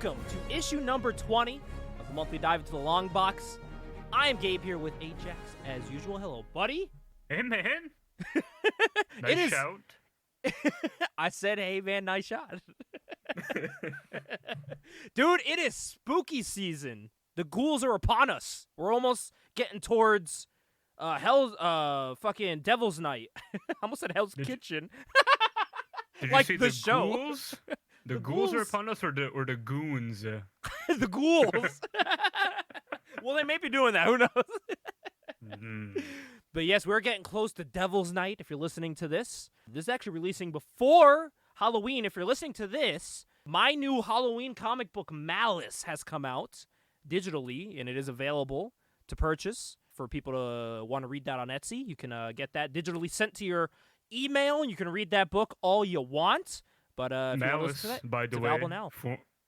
Welcome to issue number 20 of the monthly Dive Into the Longbox. I am Gabe here with Ajax as usual. Hello, buddy. Hey, man. It is... shout. I said, hey, man, nice shot. Dude, it is spooky season. The ghouls are upon us. We're almost getting towards fucking Devil's Night. I almost said Hell's Kitchen. Did like you say the the show. Ghouls? The ghouls are upon us, or the goons? The ghouls. Well, they may be doing that. Who knows? But yes, we're getting close to Devil's Night. If you're listening to this, this is actually releasing before Halloween. If you're listening to this, my new Halloween comic book Malice has come out digitally, and it is available to purchase for people to want to read that on Etsy. You can get that digitally sent to your email, and you can read that book all you want. But if you want to listen to that, by it's the way, available now.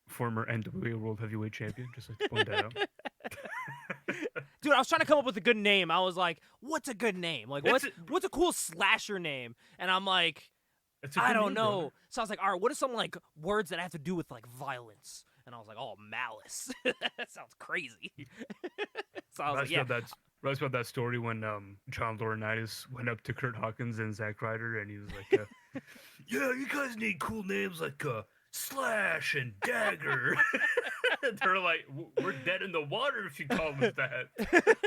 Former NWA World Heavyweight Champion. Just like to point that out. Dude, I was trying to come up with a good name. I was like, what's a good name? Like, what's a cool slasher name? And I'm like, I don't know. Brother. So I was like, all right, what are some like words that have to do with like violence? And I was like, oh, Malice. That sounds crazy. So I was like, yeah. That's about that story when John Laurinaitis went up to Kurt Hawkins and Zack Ryder, and he was like, yeah, you guys need cool names like Slash and Dagger. They're like, we're dead in the water if you call us that.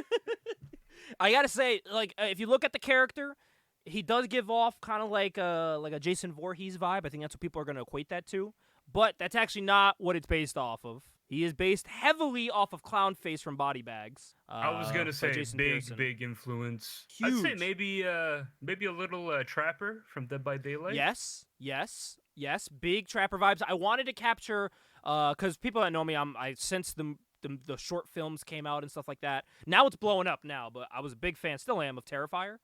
I gotta say, like, if you look at the character, he does give off kind of like a Jason Voorhees vibe. I think that's what people are going to equate that to. But that's actually not what it's based off of. He is based heavily off of Clownface from Body Bags. I was going to say big influence. Huge. I'd say maybe a little Trapper from Dead by Daylight. Yes. Big Trapper vibes. I wanted to capture, because people that know me, since the short films came out and stuff like that. Now it's blowing up now, but I was a big fan, still am, of Terrifier.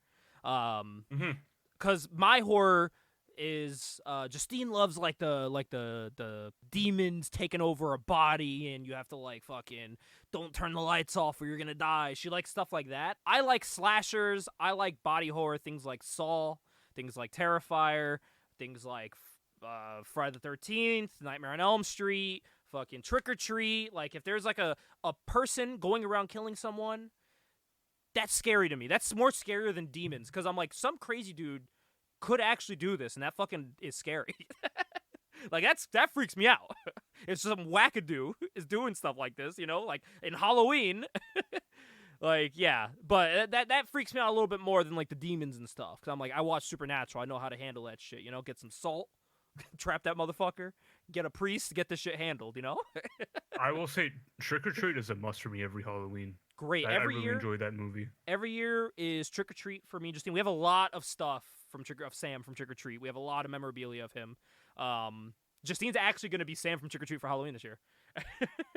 Because my horror is Justine loves like the demons taking over a body, and you have to like fucking don't turn the lights off or you're gonna die. She likes stuff like that. I like slashers. I like body horror, things like Saw, things like Terrifier, things like Friday the 13th, Nightmare on Elm Street, fucking Trick or Treat. Like if there's like a person going around killing someone, that's scary to me. That's more scarier than demons, because I'm like, some crazy dude could actually do this, and that fucking is scary. Like that freaks me out. It's some wackadoo is doing stuff like this, you know, like in Halloween. Like, yeah, but that freaks me out a little bit more than like the demons and stuff, because I'm like, I watch Supernatural, I know how to handle that shit, you know, get some salt, trap that motherfucker, get a priest to get this shit handled, you know. I will say Trick or Treat is a must for me every Halloween. Great. I really enjoy that movie. Every year is Trick or Treat for me, Justine. We have a lot of stuff from Sam from Trick or Treat. We have a lot of memorabilia of him. Justine's actually going to be Sam from Trick or Treat for Halloween this year.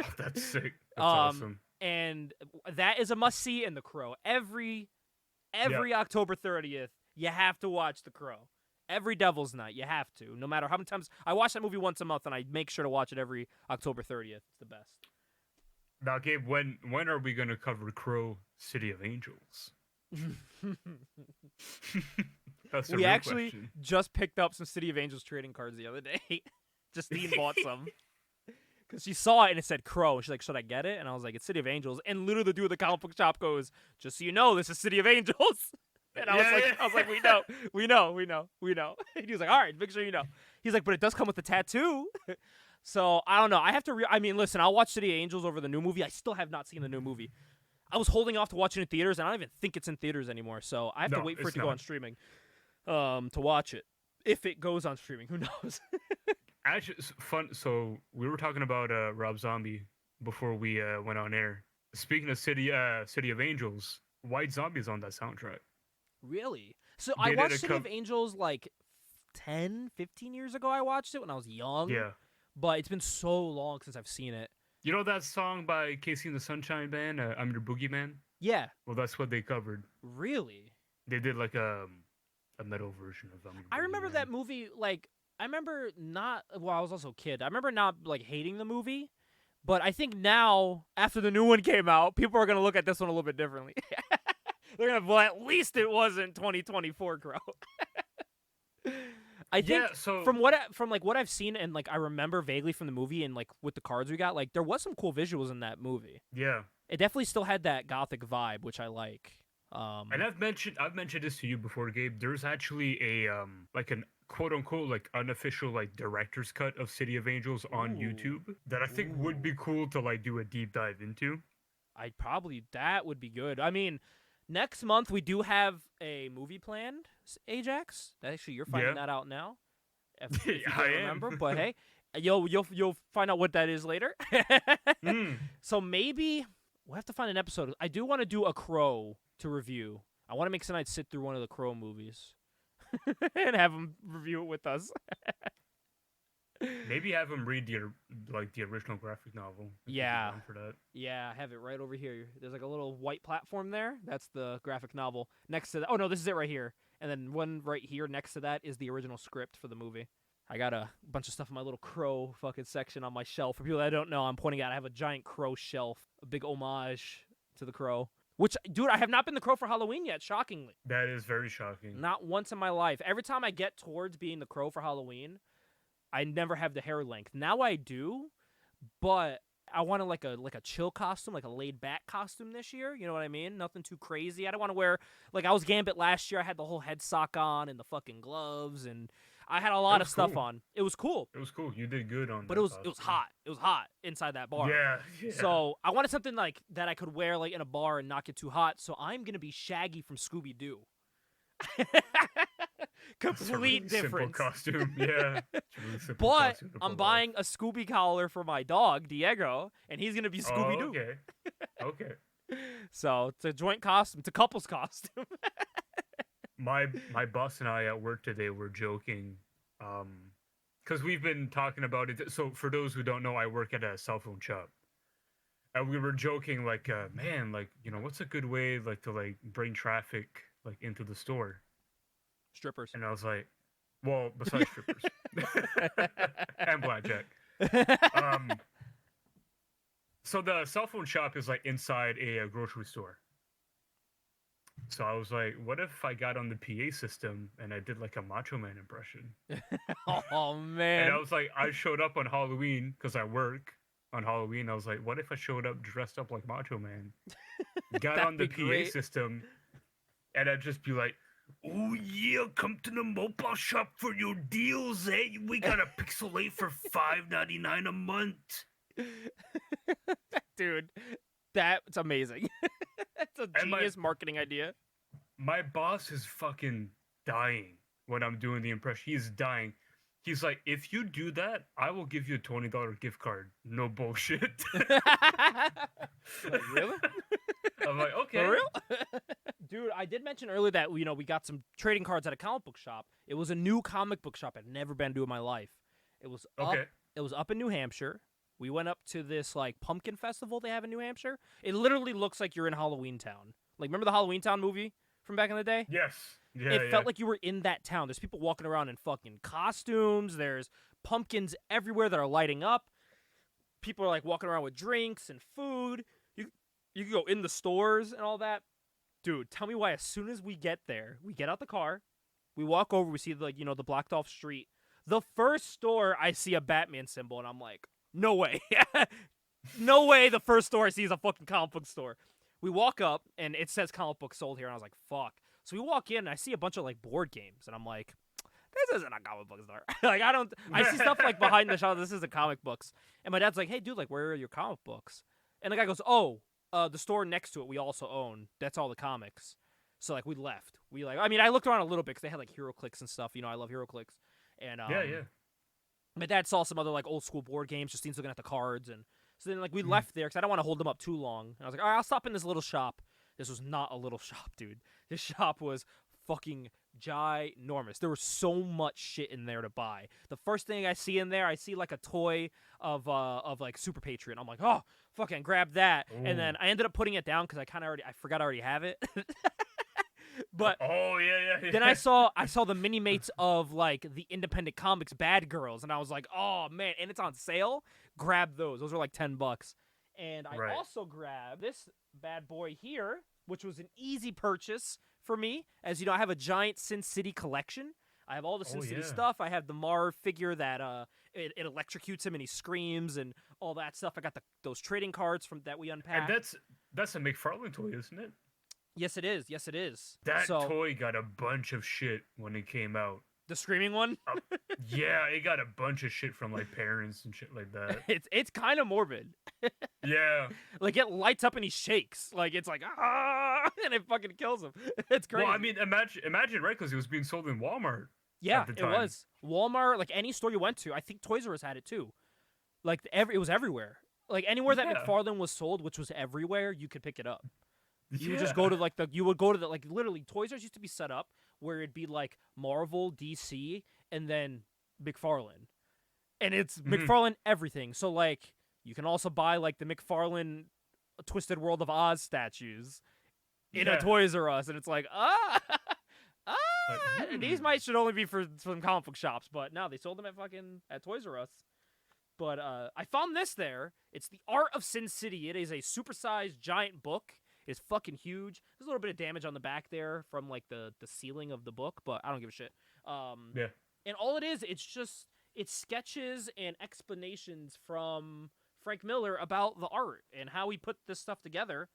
Oh, that's sick. That's awesome. And that is a must see. And The Crow. Every October 30th, you have to watch The Crow. Every Devil's Night, you have to. No matter how many times I watch that movie once a month, and I make sure to watch it every October 30th. It's the best. Now, Gabe, when are we going to cover Crow City of Angels? That's we actually question. Just picked up some City of Angels trading cards the other day. Justine bought some. Because she saw it and it said Crow. She's like, should I get it? And I was like, it's City of Angels. And literally the dude at the comic book shop goes, just so you know, this is City of Angels. And I was like, we know. And he was like, all right, make sure you know. He's like, but it does come with the tattoo. So, I don't know. I have to listen, I'll watch City of Angels over the new movie. I still have not seen the new movie. I was holding off to watch it in theaters, and I don't even think it's in theaters anymore. So, I have to wait for it to go on streaming to watch it. If it goes on streaming, who knows? Actually, it's fun. So, we were talking about Rob Zombie before we went on air. Speaking of City of Angels, White Zombie is on that soundtrack. Really? So, I watched City of Angels like 10, 15 years ago. I watched it when I was young. Yeah. But it's been so long since I've seen it. You know that song by Casey and the Sunshine Band, I'm Your Boogeyman? Yeah. Well, that's what they covered. Really? They did like a metal version of I'm Your Boogeyman. I remember that movie, like, I was also a kid. I remember not, like, hating the movie. But I think now, after the new one came out, people are going to look at this one a little bit differently. They're going to, well, at least it wasn't 2024 Crow. I think so from what I've seen and like I remember vaguely from the movie and like with the cards we got, like there was some cool visuals in that movie. yeah, It definitely still had that gothic vibe, which I like. and I've mentioned this to you before, Gabe. There's actually a like an quote unquote like unofficial like director's cut of City of Angels on Ooh. YouTube that I think would be cool to like do a deep dive into. That would be good. I mean, next month we do have a movie planned, Ajax. Actually, you're finding Yeah, that out now, if you I can't remember. am. But hey, you'll find out what that is later. Mm. So maybe we'll have to find an episode. I do want to do a Crow to review. I want to make Sonite sit through one of the Crow movies and have him review it with us. Maybe have him read the original graphic novel. if he'd be Yeah. down for that. Yeah, I have it right over here. There's like a little white platform there. That's the graphic novel. Next to that, oh no, this is it right here. And then one right here next to that is the original script for the movie. I got a bunch of stuff in my little Crow fucking section on my shelf. For people that don't know, I'm pointing out I have a giant Crow shelf, a big homage to the Crow. Which, dude, I have not been the Crow for Halloween yet, shockingly. That is very shocking. Not once in my life. Every time I get towards being the Crow for Halloween, I never have the hair length. Now I do, but I wanted like a chill costume, like a laid back costume this year. You know what I mean? Nothing too crazy. I don't want to wear like I was Gambit last year. I had the whole head sock on and the fucking gloves, and I had a lot of stuff cool. on. It was cool. It was cool. You did good on. But that it was costume. hot. It was hot inside that bar. Yeah. So I wanted something like that I could wear like in a bar and not get too hot. So I'm gonna be Shaggy from Scooby Doo. Complete difference. Simple costume. Yeah. Really simple But costume to I'm pull buying a Scooby collar for my dog Diego, and he's gonna be off. Scooby Doo. Okay. Okay. So it's a joint costume. It's a couple's costume. My boss and I at work today were joking, because we've been talking about it. So for those who don't know, I work at a cell phone shop, and we were joking like, man, like what's a good way like to like bring traffic like into the store? Strippers. And I was like, well, besides strippers and blackjack. So the cell phone shop is like inside a grocery store. So I was like, what if I got on the PA system and I did like a Macho Man impression? Oh man. And I was like, I showed up on Halloween because I work on Halloween. I was like, what if I showed up dressed up like Macho Man? Got on the PA system, and I'd just be like, oh yeah, come to the mobile shop for your deals, eh? We got a Pixel 8 for $5.99 a month. Dude, that's amazing. That's a And genius marketing idea. My boss is fucking dying when I'm doing the impression. He's dying. He's like, if you do that, I will give you a $20 gift card. No bullshit. Like, really? I'm like, okay. For real? Dude, I did mention earlier that we got some trading cards at a comic book shop. It was a new comic book shop I'd never been to in my life. It was up in New Hampshire. We went up to this like pumpkin festival they have in New Hampshire. It literally looks like you're in Halloween Town. Like, remember the Halloween Town movie from back in the day? Yes. Yeah, it felt like you were in that town. There's people walking around in fucking costumes. There's pumpkins everywhere that are lighting up. People are like walking around with drinks and food. You can go in the stores and all that. Dude, tell me why as soon as we get there, we get out the car, we walk over, we see the blocked off street. The first store I see a Batman symbol, and I'm like, no way. No way the first store I see is a fucking comic book store. We walk up, and it says comic book sold here, and I was like, fuck. So we walk in, and I see a bunch of, like, board games, and I'm like, this isn't a comic book store. Like, I see stuff, like, behind the shop, this isn't comic books. And my dad's like, hey, dude, like, where are your comic books? And the guy goes, the store next to it we also own. That's all the comics. So, like, we left. I looked around a little bit, because they had, like, HeroClix and stuff. I love HeroClix. And, yeah. My dad saw some other, like, old school board games, just looking at the cards, and so then, like, we left there, because I don't want to hold them up too long. And I was like, all right, I'll stop in this little shop. This was not a little shop, dude. This shop was fucking ginormous. There was so much shit in there to buy. The first thing I see in there, I see, like, a toy of like, Super Patriot. I'm like, oh, fucking grab that. Ooh. And then I ended up putting it down, because I forgot I already have it. But yeah. Then I saw the mini mates of like the independent comics Bad Girls, and I was like, oh man, and it's on sale. Grab those. Those are like $10. And I also grabbed this bad boy here, which was an easy purchase for me. As you know, I have a giant Sin City collection. I have all the Oh Sin City yeah. stuff. I have the Marv figure that it electrocutes him and he screams and all that stuff. I got those trading cards from that we And unpacked. that's a McFarlane toy, isn't it? Yes, it is. Yes, it is. That So toy got a bunch of shit when it came out. the screaming one, Uh, yeah, it got a bunch of shit from like parents and shit like that. it's kind of morbid. Yeah. Like it lights up and he shakes. Like it's like ah, and it fucking kills him. It's crazy. Well, I mean, imagine, right? Because it was being sold in Walmart. yeah, at the it time. was Walmart. Like any store you went to, I think Toys R Us had it too. Like it was everywhere. Like anywhere that Yeah. McFarlane was sold, which was everywhere, you could pick it up. You would just Yeah. go to you would go to like literally Toys R Us used to be set up where it'd be like Marvel, DC, and then McFarlane. And it's Mhm. McFarlane everything. So like you can also buy like the McFarlane Twisted World of Oz statues in a Yeah. Toys R Us, and it's like Like, these should only be for some comic book shops, but no, they sold them at Toys R Us. But I found this there. It's The Art of Sin City. It is a supersized giant book. It's fucking huge. There's a little bit of damage on the back there from like the ceiling of the book, but I don't give a shit. Yeah. And all it is, it's sketches and explanations from Frank Miller about the art and how he put this stuff together.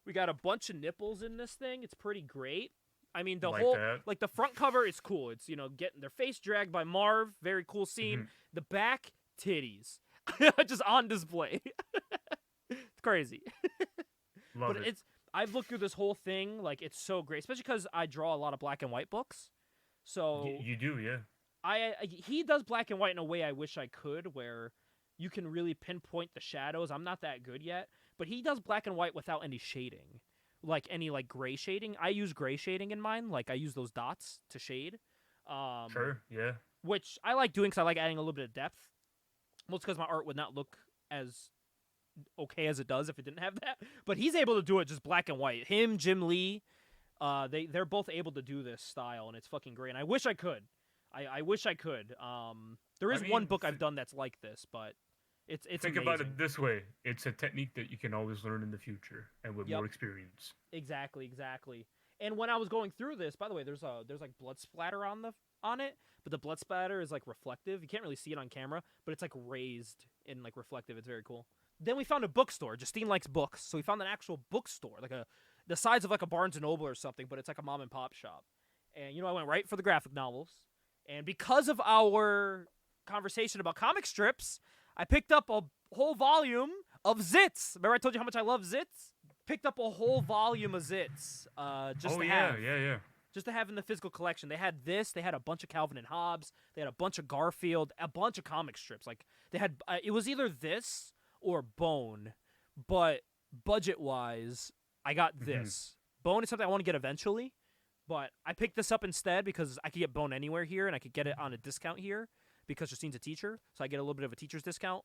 We got a bunch of nipples in this thing. It's pretty great. I mean, the Like whole that. like the front cover is cool. It's getting their face dragged by Marv. Very cool scene. Mhm. The back titties just on display. It's crazy. Love But it. I've looked through this whole thing, like it's so great, especially because I draw a lot of black and white books. So You do, yeah. he does black and white in a way I wish I could, where you can really pinpoint the shadows. I'm not that good yet, but he does black and white without any shading, like any like gray shading. I use gray shading in mine, like I use those dots to shade. Sure, yeah. Which I like doing because I like adding a little bit of depth. Most because my art would not look as okay as it does if it didn't have that. But he's able to do it just black and white. Him, Jim Lee, they're both able to do this style, and it's fucking great. And I wish I could. I wish I could. There is one mean, book I've done that's like this, but it's Think amazing. about it this way. It's a technique that you can always learn in the future and with Yep. more experience. Exactly. And when I was going through this, by the way, there's like blood splatter on it, but the blood splatter is like reflective. You can't really see it on camera, but it's like raised and like reflective. It's very cool. Then we found a bookstore. Justine likes books, so we found an actual bookstore, like the size of like a Barnes and Noble or something, but it's like a mom and pop shop. And I went right for the graphic novels. And because of our conversation about comic strips, I picked up a whole volume of Zits. Remember I told you how much I love Zits? Picked up a whole volume of Zits. Just to have. Yeah. Just to have in the physical collection. They had this. They had a bunch of Calvin and Hobbes. They had a bunch of Garfield. A bunch of comic strips. Like they had. It was either this or Bone, but budget-wise, I got this. Bone is something I want to get eventually, but I picked this up instead because I could get Bone anywhere here, and I could get it on a discount here because Justine's a teacher, so I get a little bit of a teacher's discount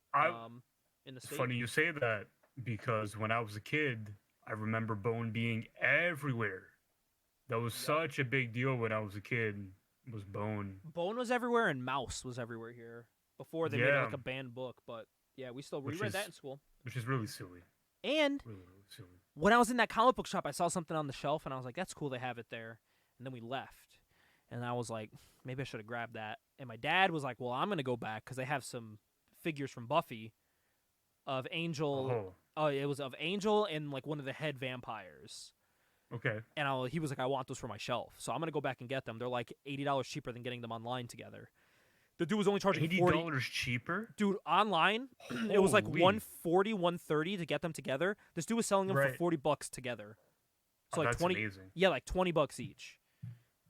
in the It's state. funny you say that because when I was a kid, I remember Bone being everywhere. That was such a big deal when I was a kid. Was Bone. Bone was everywhere, and Mouse was everywhere here before they made it Yeah. like a banned book, but yeah, we still Which reread is- that in school. Which is really silly. And Really, really silly. when I was in that comic book shop, I saw something on the shelf, and I was like, that's cool, they have it there. And then we left. And I was like, maybe I should have grabbed that. And my dad was like, well, I'm going to go back because they have some figures from Buffy of Angel. Oh, It was of Angel and like one of the head vampires. okay. And he was like, I want those for my shelf. So I'm going to go back and get them. They're like $80 cheaper than getting them online together. The dude was only charging $80 cheaper? Dude, online, it was like Holy. $140, $130 to get them together. This dude was selling them Right. for $40 together. So Oh, like that's 20, amazing. yeah, like $20 each.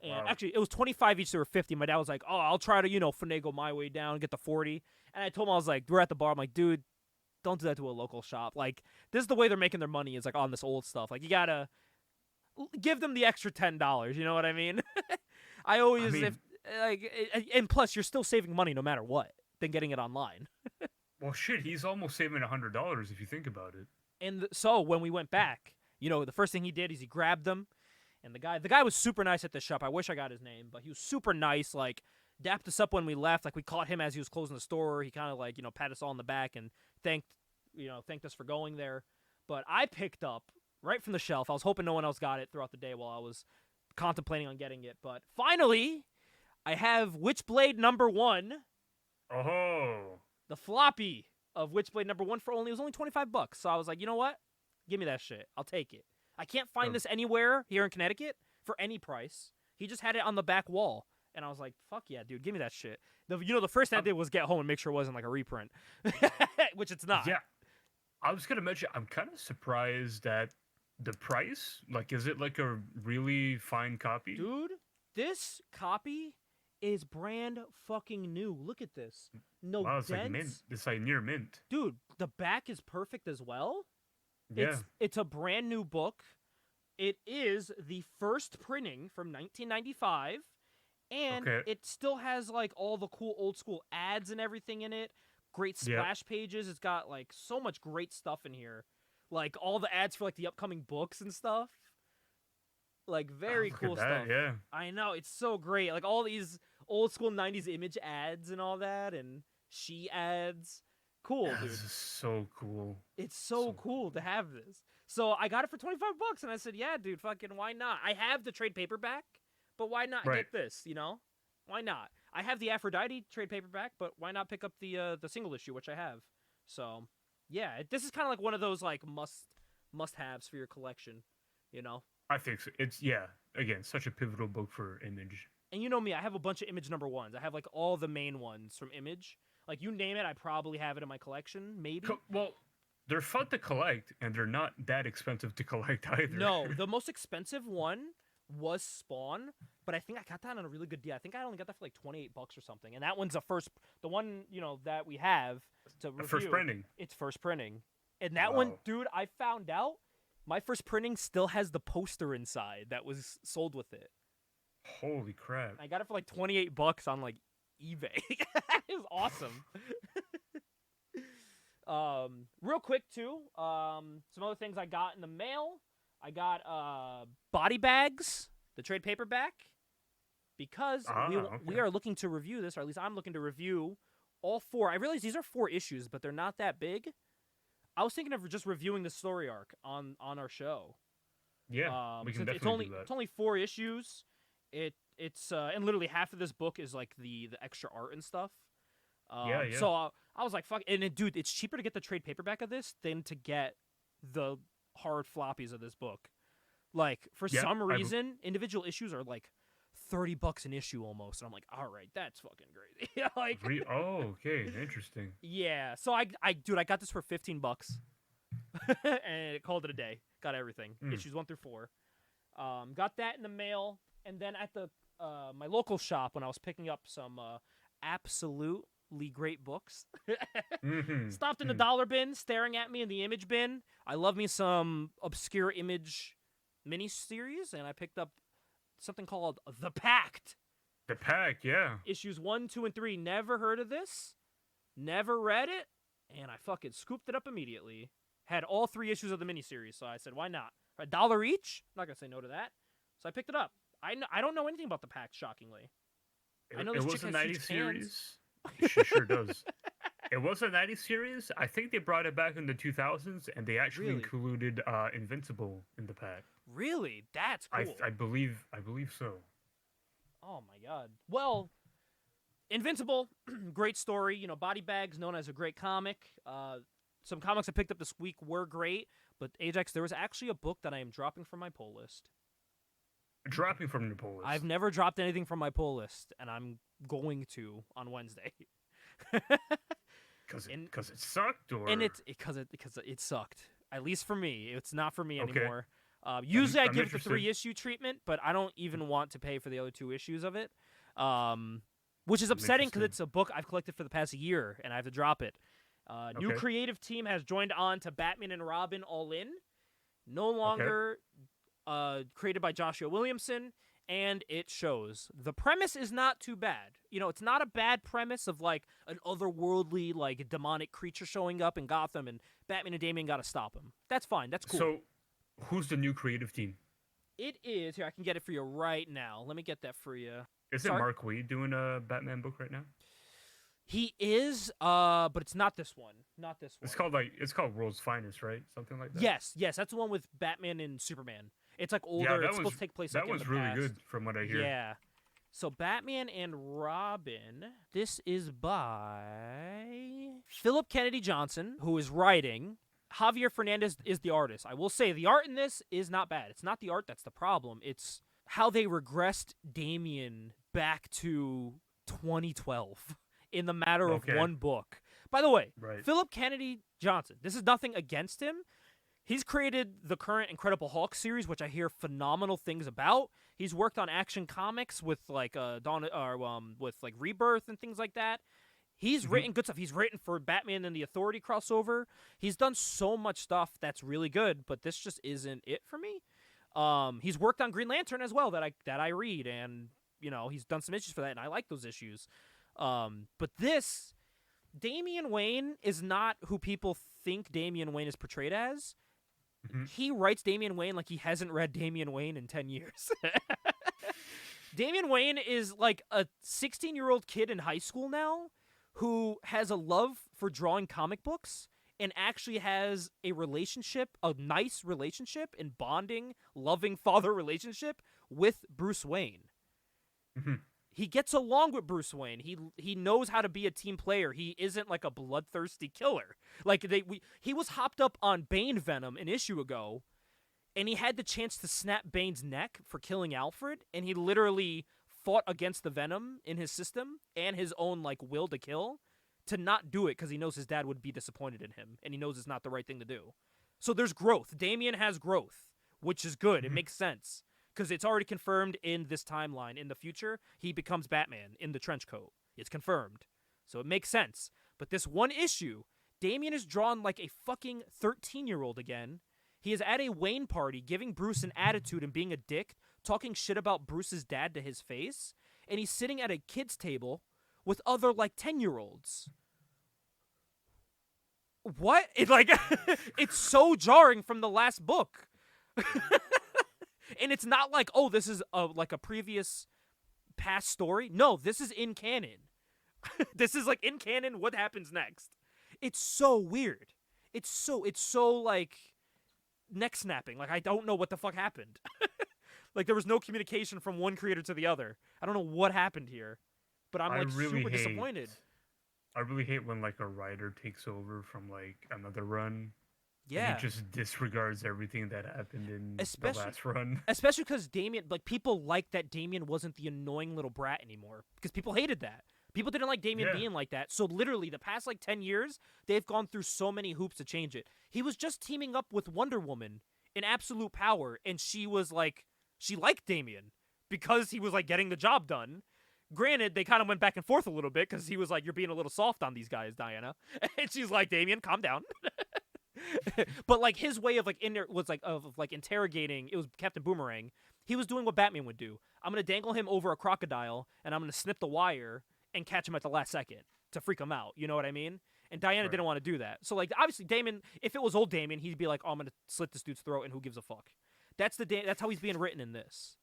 And Wow. actually, it was 25 each. They were 50. My dad was like, "Oh, I'll try to, finagle my way down, get the 40." And I told him, I was like, we're at the bar. I'm like, dude, don't do that to a local shop. Like, this is the way they're making their money is like on this old stuff. Like, you gotta give them the extra $10. You know what I mean? I always and plus you're still saving money no matter what than getting it online. Well, shit, he's almost saving $100 if you think about it. And so when we went back, the first thing he did is he grabbed them. And the guy was super nice at the shop. I wish I got his name, but he was super nice. Like, dapped us up when we left. Like, we caught him as he was closing the store. He kind of like, pat us all on the back and thanked us for going there. But I picked up right from the shelf. I was hoping no one else got it throughout the day while I was contemplating on getting it. But finally, I have Witchblade #1, Oh. the floppy of Witchblade #1 for only, it was only $25. So I was like, you know what? Give me that shit. I'll take it. I can't find this anywhere here in Connecticut for any price. He just had it on the back wall. And I was like, fuck yeah, dude, give me that shit. The first thing I did was get home and make sure it wasn't like a reprint, which it's not. Yeah. I was going to mention, I'm kind of surprised at the price. Like, is it like a really fine copy? Dude, this copy is brand fucking new. Look at this. No wow, it's dents. like mint. It's like near mint. Dude, the back is perfect as well. Yeah. It's a brand new book. It is the first printing from 1995. And it still has like all the cool old school ads and everything in it. Great splash pages. It's got like so much great stuff in here. Like all the ads for like the upcoming books and stuff. Like very cool stuff. Yeah. I know, it's so great. Like all these old school 90s image ads and all that, and she ads. Cool, dude. This is so cool. It's so cool to have this. So I got it for $25 and I said, yeah, dude, fucking why not? I have the trade paperback. But why not get this, you know? Why not? I have the Aphrodite trade paperback, but why not pick up the single issue, which I have? So, yeah, this is kind of like one of those like must-haves for your collection, you know? I think so. It's again, such a pivotal book for Image. And you know me, I have a bunch of Image #1s. I have like all the main ones from Image. Like you name it, I probably have it in my collection, maybe. Well, they're fun to collect, and they're not that expensive to collect either. No, the most expensive one was Spawn, but I think I got that on a really good deal. I think I only got that for like $28 or something. And that one's the one, you know, that we have to review. First printing. It's first printing. And that one, dude, I found out my first printing still has the poster inside that was sold with it. Holy crap. I got it for like $28 on like eBay. It was awesome. Real quick too, some other things I got in the mail. I got Body Bags, the trade paperback, because we are looking to review this, or at least I'm looking to review all 4. I realize these are 4 issues, but they're not that big. I was thinking of just reviewing the story arc on our show. Yeah, we can definitely do that. It's only 4 issues. It's and literally half of this book is like the extra art and stuff. So I was like, fuck, and dude, it's cheaper to get the trade paperback of this than to get the hard floppies of this book. Like for some reason, individual issues are like $30 an issue almost, and I'm like, all right, that's fucking crazy. Like, okay, interesting. Yeah, so I got this for $15, and it called it a day. Got everything, issues 1 through 4. Got that in the mail, and then at the my local shop when I was picking up some absolutely great books. Stopped in the dollar bin, staring at me in the image bin. I love me some obscure Image miniseries, and I picked up something called The Pact. The Pact, yeah. Issues 1, 2, and 3. Never heard of this. Never read it, and I fucking scooped it up immediately. Had all 3 issues of the miniseries, so I said, why not? $1 each? I'm not gonna say no to that. So I picked it up. I don't know anything about The Pact, shockingly. I know this it chick was a has 90s huge series. She sure does. It was a 90s series. I think they brought it back in the 2000s, and they actually included Invincible in the pack. Really? That's cool. I believe so. Oh my god. Well, Invincible, great story. You know, Body Bags, known as a great comic. Some comics I picked up this week were great, but Ajax, there was actually a book that I am dropping from my pull list. Dropping from your pull list? I've never dropped anything from my pull list, and I'm going to on Wednesday. Because it sucked, or and because it sucked. At least for me, it's not for me anymore. Usually I give it the 3-issue treatment, but I don't even want to pay for the other 2 issues of it, which is upsetting because it's a book I've collected for the past year, and I have to drop it. New creative team has joined on to Batman and Robin All In. No longer created by Joshua Williamson, and it shows. The premise is not too bad. You know, it's not a bad premise of like an otherworldly, like demonic creature showing up in Gotham, and Batman and Damian got to stop him. That's fine. That's cool. So, who's the new creative team? It is here. I can get it for you right now. Let me get that for you. Isn't Mark Waid doing a Batman book right now? He is, but it's not this one. Not this one. It's called World's Finest, right? Something like that. Yes, that's the one with Batman and Superman. It's like older. It's supposed to take place. That like, was in the really past. good, from what I hear. Yeah, So Batman and Robin. This is by Philip Kennedy Johnson, who is writing. Javier Fernandez is the artist. I will say the art in this is not bad. It's not the art that's the problem. It's how they regressed Damian back to 2012 in the matter of one book. By the way, Right. Philip Kennedy Johnson, this is nothing against him. He's created the current Incredible Hulk series, which I hear phenomenal things about. He's worked on Action Comics with like with like Rebirth and things like that. He's written good stuff. He's written for Batman and the Authority crossover. He's done so much stuff that's really good, but this just isn't it for me. He's worked on Green Lantern as well that I read, and you know he's done some issues for that, and I like those issues. But this Damian Wayne is not who people think Damian Wayne is portrayed as. He writes Damian Wayne like he hasn't read Damian Wayne in 10 years. Damian Wayne is like a 16-year-old kid in high school now who has a love for drawing comic books and actually has a relationship, a nice relationship and bonding, loving father relationship with Bruce Wayne. He gets along with Bruce Wayne. He knows how to be a team player. He isn't like a bloodthirsty killer. Like he was hopped up on Bane venom an issue ago, and he had the chance to snap Bane's neck for killing Alfred, and he literally fought against the venom in his system and his own like will to kill to not do it because he knows his dad would be disappointed in him, and he knows it's not the right thing to do. So there's growth. Damian has growth, which is good. It makes sense. Because it's already confirmed in this timeline. In the future, he becomes Batman in the trench coat. It's confirmed. So it makes sense. But this one issue, Damian is drawn like a fucking 13-year-old again. He is at a Wayne party giving Bruce an attitude and being a dick, talking shit about Bruce's dad to his face. And he's sitting at a kid's table with other like 10-year-olds. What? It's so jarring from the last book. And it's not like, oh, this is like a previous past story. No, this is in canon. This is like in canon what happens next. It's so weird. It's so like neck snapping. Like I don't know what the fuck happened. Like there was no communication from one creator to the other. I don't know what happened here. But I'm like super disappointed. I really hate when like a writer takes over from like another run. Yeah. And he just disregards everything that happened in the last run. Especially because Damian, like, people liked that Damian wasn't the annoying little brat anymore. Because people hated that. People didn't like Damian being like that. So literally, the past, like, 10 years, they've gone through so many hoops to change it. He was just teaming up with Wonder Woman in Absolute Power, and she was, like, she liked Damian because he was, like, getting the job done. Granted, they kind of went back and forth a little bit because he was like, you're being a little soft on these guys, Diana. And she's like, Damian, calm down. But like his way of like interrogating, it was Captain Boomerang. He was doing what Batman would do. I'm gonna dangle him over a crocodile and I'm gonna snip the wire and catch him at the last second to freak him out. You know what I mean? And Diana didn't want to do that. So like obviously Damon, if it was old Damon, he'd be like, oh, I'm gonna slit this dude's throat and who gives a fuck. That's how he's being written in this,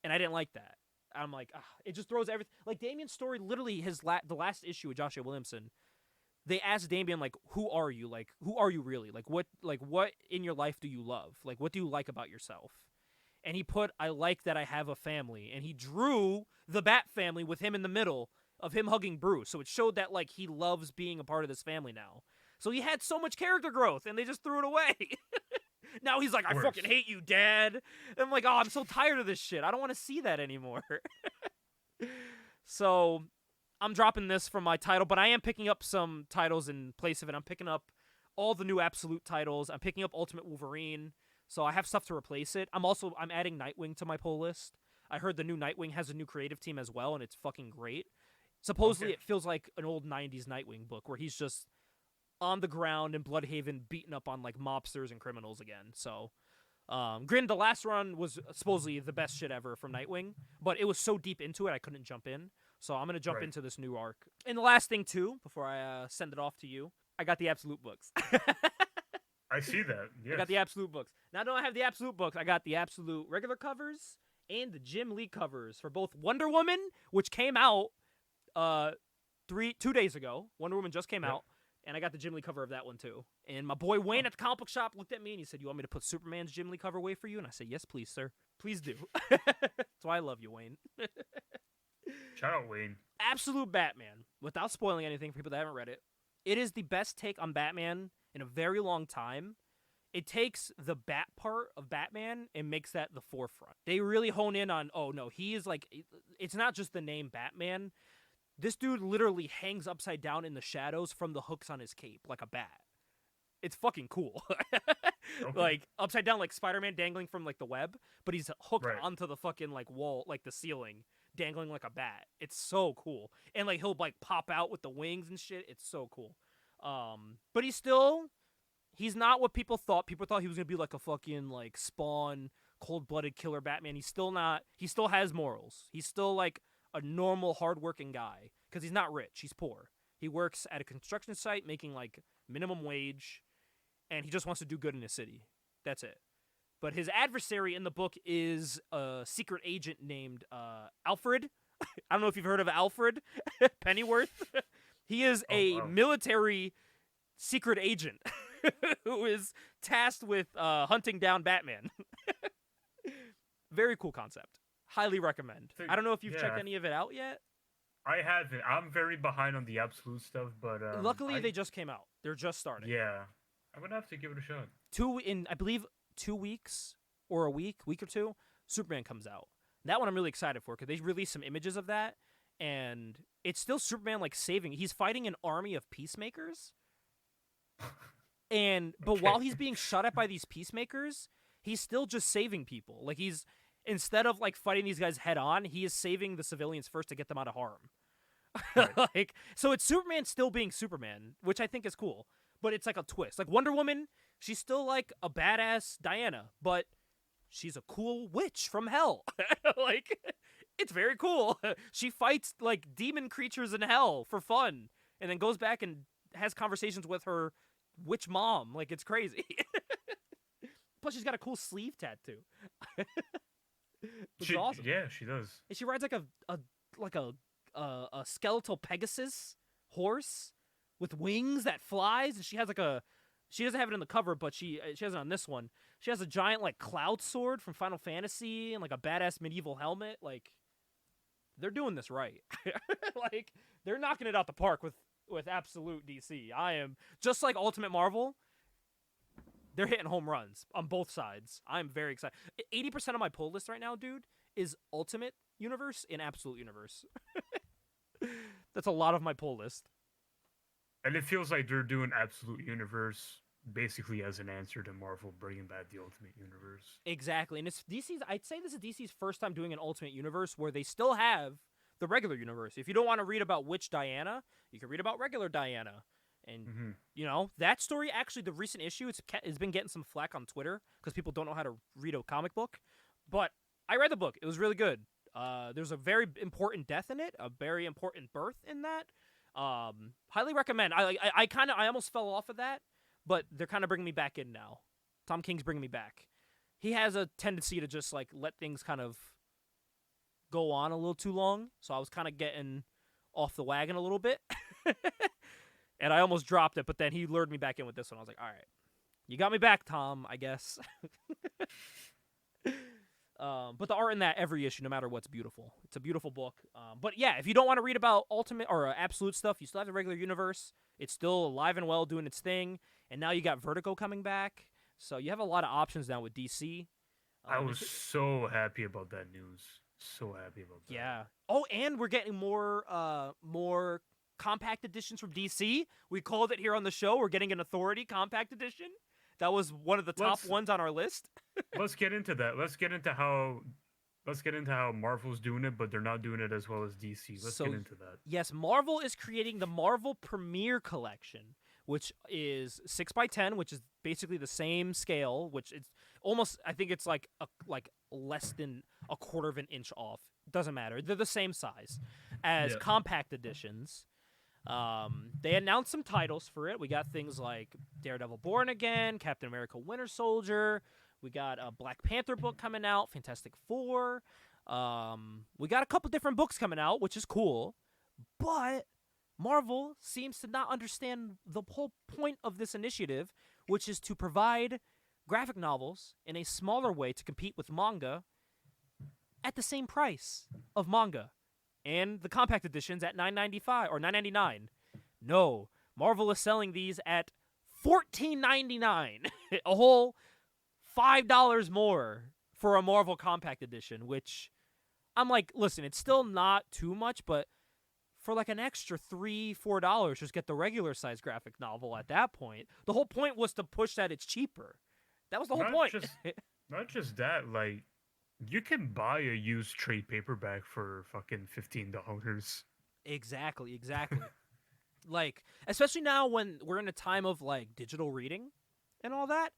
and I didn't like that. I'm like, it just throws everything. Like Damian's story, literally the last issue with Joshua Williamson. They asked Damian, like, who are you? Like, who are you really? Like, what in your life do you love? Like, what do you like about yourself? And he put, I like that I have a family. And he drew the Bat family with him in the middle of him hugging Bruce. So it showed that, like, he loves being a part of this family now. So he had so much character growth, and they just threw it away. Now he's like, I fucking hate you, Dad. And I'm like, oh, I'm so tired of this shit. I don't want to see that anymore. So I'm dropping this from my title, but I am picking up some titles in place of it. I'm picking up all the new Absolute titles. I'm picking up Ultimate Wolverine, so I have stuff to replace it. I'm adding Nightwing to my pull list. I heard the new Nightwing has a new creative team as well, and it's fucking great. Supposedly, It feels like an old 90s Nightwing book where he's just on the ground in Bloodhaven beating up on like mobsters and criminals again. So, granted, the last run was supposedly the best shit ever from Nightwing, but it was so deep into it I couldn't jump in. So I'm going to jump into this new arc. And the last thing, too, before I send it off to you, I got the Absolute books. I see that, yes. I got the Absolute books. Not only do I have the Absolute books, I got the Absolute regular covers and the Jim Lee covers for both Wonder Woman, which came out 2 days ago. Wonder Woman just came out, and I got the Jim Lee cover of that one, too. And my boy Wayne at the comic book shop looked at me, and he said, you want me to put Superman's Jim Lee cover away for you? And I said, yes, please, sir. Please do. That's why I love you, Wayne. Shout out Wayne. Absolute Batman, without spoiling anything for people that haven't read it. It is the best take on Batman in a very long time. It takes the bat part of Batman and makes that the forefront. They really hone in on, oh no, he is like, it's not just the name Batman. This dude literally hangs upside down in the shadows from the hooks on his cape like a bat. It's fucking cool. Okay. Like upside down like Spider-Man dangling from like the web, but he's hooked Right. onto the fucking like wall, like the ceiling, dangling like a bat. It's so cool. And like he'll like pop out with the wings and shit. It's so cool. But he's not what people thought. People thought he was gonna be like a fucking like Spawn, cold-blooded killer Batman. He's still not. He still has morals. He's still like a normal, hardworking guy because he's not rich. He's poor. He works at a construction site making like minimum wage, and he just wants to do good in his city. That's it. But his adversary in the book is a secret agent named Alfred. I don't know if you've heard of Alfred Pennyworth. He is a military secret agent who is tasked with hunting down Batman. Very cool concept. Highly recommend. I don't know if you've checked any of it out yet. I haven't. I'm very behind on the Absolute stuff, but luckily they just came out. They're just starting. Yeah, I'm gonna have to give it a shot. I believe 2 weeks or a week or two, Superman comes out. That one I'm really excited for because they released some images of that, and it's still Superman like saving. He's fighting an army of peacemakers, but while he's being shot at by these peacemakers, he's still just saving people. Like instead of like fighting these guys head on, he is saving the civilians first to get them out of harm. Right. So it's Superman still being Superman, which I think is cool. But it's like a twist. Like Wonder Woman, she's still like a badass Diana, but she's a cool witch from hell. Like, it's very cool. She fights like demon creatures in hell for fun, and then goes back and has conversations with her witch mom. Like, it's crazy. Plus, she's got a cool sleeve tattoo. Which is awesome. Yeah, she does. And she rides like a skeletal Pegasus horse with wings that flies, and she has she doesn't have it in the cover, but she has it on this one. She has a giant like cloud sword from Final Fantasy and like a badass medieval helmet. Like, they're doing this right. Like, they're knocking it out the park with Absolute DC. I am just like Ultimate Marvel. They're hitting home runs on both sides. I'm very excited. 80% of my pull list right now, dude, is Ultimate Universe and Absolute Universe. That's a lot of my pull list. And it feels like they're doing Absolute Universe basically as an answer to Marvel bringing back the Ultimate Universe. Exactly. And it's DC's, I'd say this is DC's first time doing an Ultimate Universe where they still have the regular universe. If you don't want to read about Witch Diana, you can read about regular Diana. And, you know, that story, actually, the recent issue, it's been getting some flack on Twitter because people don't know how to read a comic book. But I read the book. It was really good. There's a very important death in it, a very important birth in that. Highly recommend. I almost fell off of that, but they're kind of bringing me back in now. Tom King's bringing me back. He has a tendency to just, like, let things kind of go on a little too long. So I was kind of getting off the wagon a little bit. And I almost dropped it, but then he lured me back in with this one. I was like, all right, you got me back, Tom, I guess. But the art in that every issue, no matter what's beautiful. It's a beautiful book. But yeah, if you don't want to read about Ultimate or Absolute stuff, you still have the regular universe. It's still alive and well doing its thing. And now you got Vertigo coming back. So you have a lot of options now with DC. I was so happy about that news. So happy about that. Yeah. Oh, and we're getting more compact editions from DC. We called it here on the show. We're getting an Authority compact edition. That was one of the top ones on our list. Let's get into that. Let's get into how Marvel's doing it, but they're not doing it as well as DC. Let's get into that. Yes, Marvel is creating the Marvel Premiere Collection, which is 6x10, which is basically the same scale, which is almost, I think it's like less than a quarter of an inch off. Doesn't matter. They're the same size as compact editions. They announced some titles for it. We got things like Daredevil Born Again, Captain America Winter Soldier. We got a Black Panther book coming out, Fantastic Four. We got a couple different books coming out, which is cool. But Marvel seems to not understand the whole point of this initiative, which is to provide graphic novels in a smaller way to compete with manga at the same price of manga. and the compact editions at $9.95 or $9.99. No, Marvel is selling these at $14.99, a whole $5 more for a Marvel compact edition. Which I'm like, listen, it's still not too much, but for like an extra $3-4, just get the regular size graphic novel. At that point, the whole point was to push that it's cheaper. That was the whole point. Not just that, like, you can buy a used trade paperback for fucking $15. Exactly. Like, especially now when we're in a time of like digital reading and all that,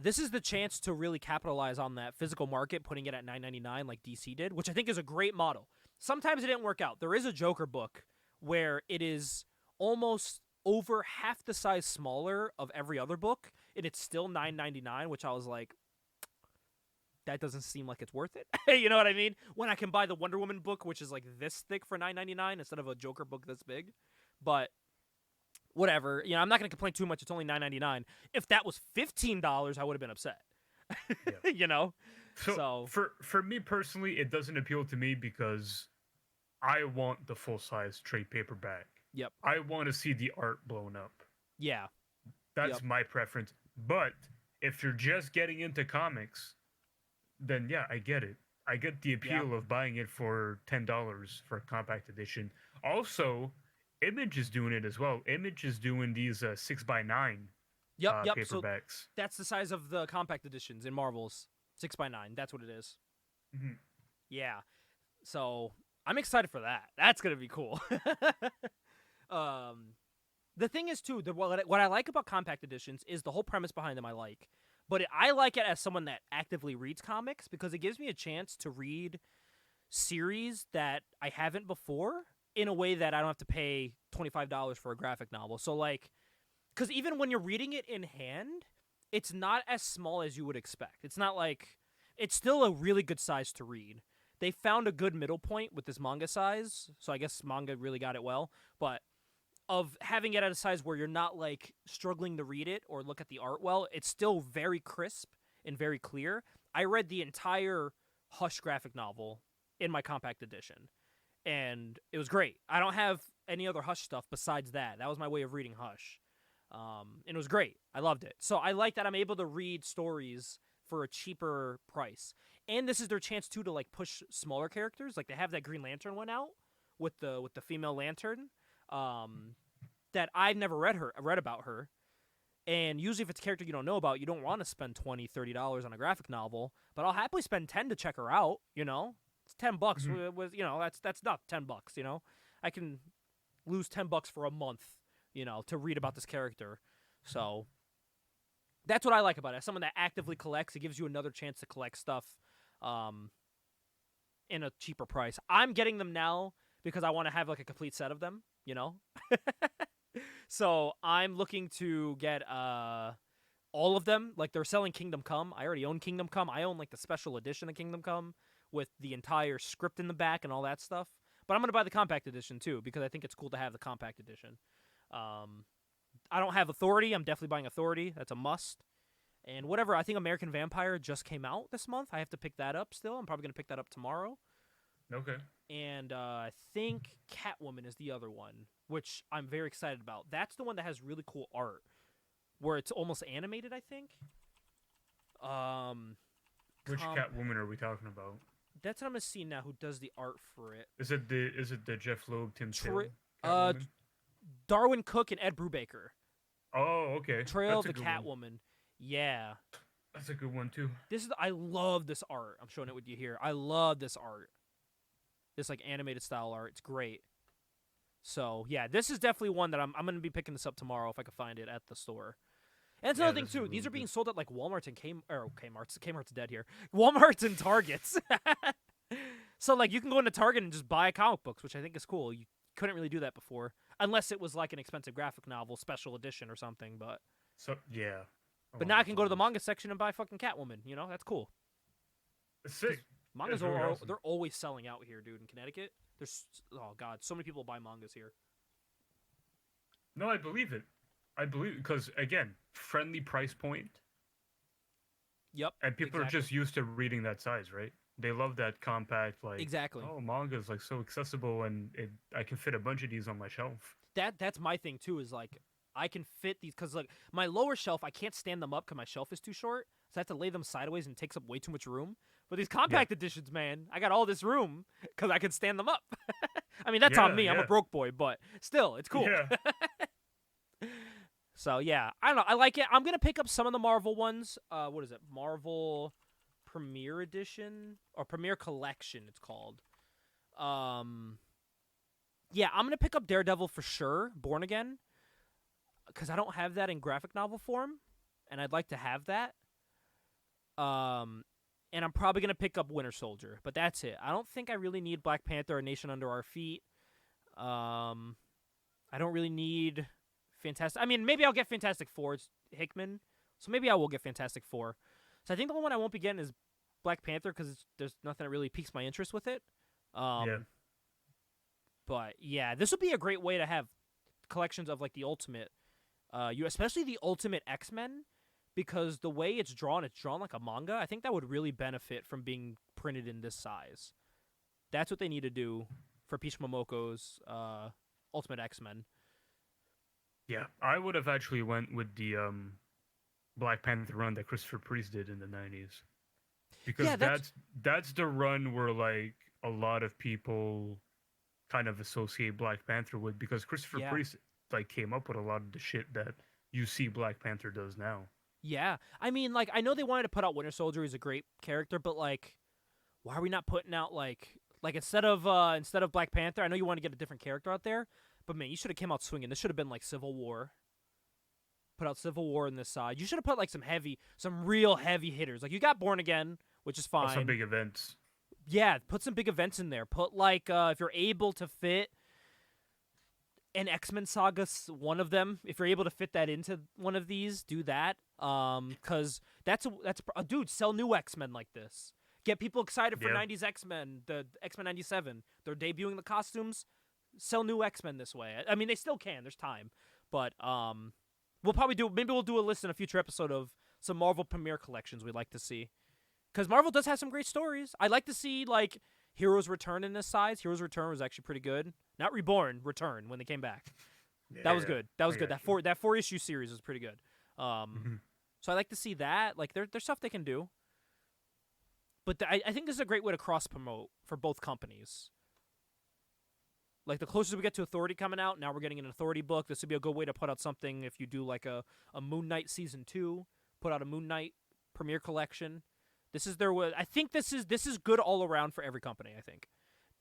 this is the chance to really capitalize on that physical market, putting it at $9.99 like DC did, which I think is a great model. Sometimes it didn't work out. There is a Joker book where it is almost over half the size smaller of every other book, and it's still $9.99, which I was like, that doesn't seem like it's worth it. You know what I mean? When I can buy the Wonder Woman book, which is like this thick for $9.99 instead of a Joker book this big. But whatever. You know, I'm not going to complain too much. It's only $9.99. If that was $15, I would have been upset. Yeah. You know? So for me personally, it doesn't appeal to me because I want the full-size trade paperback. Yep. I want to see the art blown up. Yeah. That's my preference. But if you're just getting into comics, then yeah, I get it. I get the appeal of buying it for $10 for a compact edition. Also, Image is doing it as well. Image is doing these 6x9 paperbacks. So that's the size of the compact editions in Marvel's 6x9. That's what it is. Mm-hmm. Yeah. So I'm excited for that. That's gonna be cool. The thing is too, what I like about compact editions is the whole premise behind them. I like. But I like it as someone that actively reads comics because it gives me a chance to read series that I haven't before in a way that I don't have to pay $25 for a graphic novel. So, like, because even when you're reading it in hand, it's not as small as you would expect. It's not like, it's still a really good size to read. They found a good middle point with this manga size, so I guess manga really got it well, but of having it at a size where you're not like struggling to read it or look at the art well, it's still very crisp and very clear. I read the entire Hush graphic novel in my compact edition, and it was great. I don't have any other Hush stuff besides that. That was my way of reading Hush, and it was great. I loved it. So I like that I'm able to read stories for a cheaper price, and this is their chance too to like push smaller characters. Like they have that Green Lantern one out with the female Lantern. That I've never read about her, and usually if it's a character you don't know about, you don't want to spend $20-$30 on a graphic novel, but I'll happily spend $10 to check her out. You know, it's $10 with you know, that's not $10. You know, I can lose $10 for a month, you know, to read about this character. So that's what I like about it. As someone that actively collects, it gives you another chance to collect stuff in a cheaper price. I'm getting them now because I want to have like a complete set of them, you know? So I'm looking to get all of them. Like they're selling Kingdom Come. I already own Kingdom Come. I own like the special edition of Kingdom Come with the entire script in the back and all that stuff. But I'm going to buy the compact edition too because I think it's cool to have the compact edition. I don't have Authority. I'm definitely buying Authority. That's a must. And whatever, I think American Vampire just came out this month. I have to pick that up still. I'm probably going to pick that up tomorrow. Okay. And I think Catwoman is the other one, which I'm very excited about. That's the one that has really cool art, where it's almost animated, I think. Which Catwoman are we talking about? That's what I'm gonna see now. Who does the art for it? Is it the Jeff Loeb, Tim Sale? Darwin Cook and Ed Brubaker. Oh, okay. Trail the Catwoman. Yeah. That's a good one too. I love this art. I'm showing it with you here. I love this art. This like animated style art. It's great. So yeah, this is definitely one that I'm gonna be picking this up tomorrow if I can find it at the store. And that's another thing too. These are being sold at like Walmart's and Kmart's. Kmart's dead here. Walmart's and Targets. So like you can go into Target and just buy comic books, which I think is cool. You couldn't really do that before, unless it was like an expensive graphic novel special edition or something. But yeah. But now I can go to the manga section and buy fucking Catwoman. You know, that's cool. Sick. Mangas awesome. They're always selling out here, dude. In Connecticut, there's so many people buy mangas here. No, I believe it. Because again, friendly price point. Yep. And people are just used to reading that size, right? They love that compact, like, Exactly. oh, manga is like so accessible, and I can fit a bunch of these on my shelf. That's my thing too. Is like I can fit these because like my lower shelf, I can't stand them up because my shelf is too short, so I have to lay them sideways and it takes up way too much room. But these Yeah, compact editions, man, I got all this room because I can stand them up. I mean, that's on yeah, me. I'm a yeah, broke boy, but still, it's cool. yeah. So yeah, I don't know. I like it. I'm gonna pick up some of the Marvel ones. What is it? Marvel Premiere Edition or Premiere Collection? It's called. Um, yeah, I'm gonna pick up Daredevil for sure. Born Again, because I don't have that in graphic novel form, and I'd like to have that. Um, and I'm probably gonna pick up Winter Soldier, but that's it. I don't think I really need Black Panther or Nation Under Our Feet. Um, I don't really need Fantastic. I mean, maybe I'll get Fantastic Four. It's Hickman, so maybe I will get Fantastic Four. So I think the only one I won't be getting is Black Panther because there's nothing that really piques my interest with it. Yeah. But yeah, this would be a great way to have collections of like the Ultimate, especially the Ultimate X-Men, because the way it's drawn like a manga. I think that would really benefit from being printed in this size. That's what they need to do for Peach Momoko's Ultimate X-Men. Yeah, I would have actually went with the Black Panther run that Christopher Priest did in the '90s, because Yeah, that's that's the run where like a lot of people kind of associate Black Panther with, because Christopher yeah. Priest like came up with a lot of the shit that you see Black Panther does now. Yeah. I mean, like, I know they wanted to put out Winter Soldier. He's a great character, but like, why are we not putting out like instead of Black Panther? I know you want to get a different character out there, but man, you should have came out swinging. This should have been like Civil War. Put out Civil War in this side. You should have put like some real heavy hitters. Like you got Born Again, which is Also, fine. big events. Yeah, put some big events in there. Put like if you're able to fit an X-Men saga, one of them. If you're able to fit that into one of these, do that. Cause that's a dude. Sell new X-Men like this. Get people excited for Yeah, '90s X-Men. The X-Men '97. They're debuting the costumes. Sell new X-Men this way. I mean, they still can. There's time, but we'll probably do. Maybe we'll do a list in a future episode of some Marvel premiere collections we'd like to see. Because Marvel does have some great stories. I'd like to see like Heroes Return in this size. Heroes Return was actually pretty good. Not Reborn, Return when they came back. That was yeah, good. That was I good. got you. That 4 issue series was pretty good. Mhm. So I like to see that. Like there's stuff they can do. But I think this is a great way to cross promote for both companies. Like the closer we get to Authority coming out, now we're getting an Authority book. This would be a good way to put out something if you do like a Moon Knight season 2, put out a Moon Knight premiere collection. This is their way. I think this is good all around for every company, I think.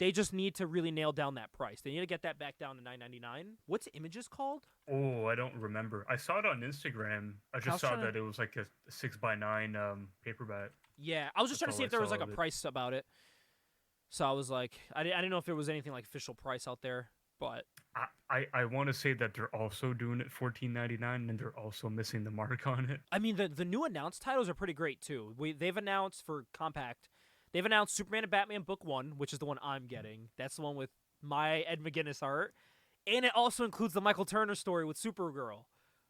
They just need to really nail down that price. They need to get that back down to $9.99. What's Images called? Oh, I don't remember. I saw it on Instagram. I I just was saw trying to that it was like a 6x9 paperback. Yeah, I was just That's trying to all see I if there was saw like a of it. price about it. So I was like, I didn't know if there was anything like official price out there, but I want to say that they're also doing it 14.99, and they're also missing the mark on it. I mean the new announced titles are pretty great too. They've announced for Compact, they've announced Superman and Batman Book 1, which is the one I'm getting. That's the one with my Ed McGuinness art, and it also includes the Michael Turner story with Supergirl.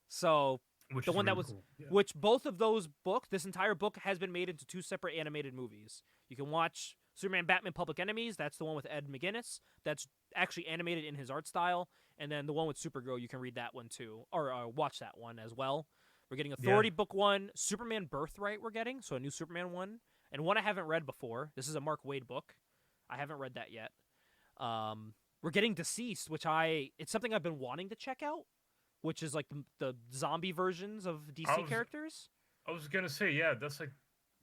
So Which the is one that really was cool. Yeah. which both of those books, this entire book has been made into 2 separate animated movies. You can watch Superman Batman Public Enemies, that's the one with Ed McGuinness, that's actually animated in his art style, and then the one with Supergirl, you can read that one too, or watch that one as well. We're getting Authority Yeah. Book 1, Superman Birthright we're getting, so a new Superman one, and one I haven't read before. This is a Mark Waid book. I haven't read that yet. We're getting Deceased, which it's something I've been wanting to check out, which is like the zombie versions of I DC was characters. I was gonna say, yeah, that's like,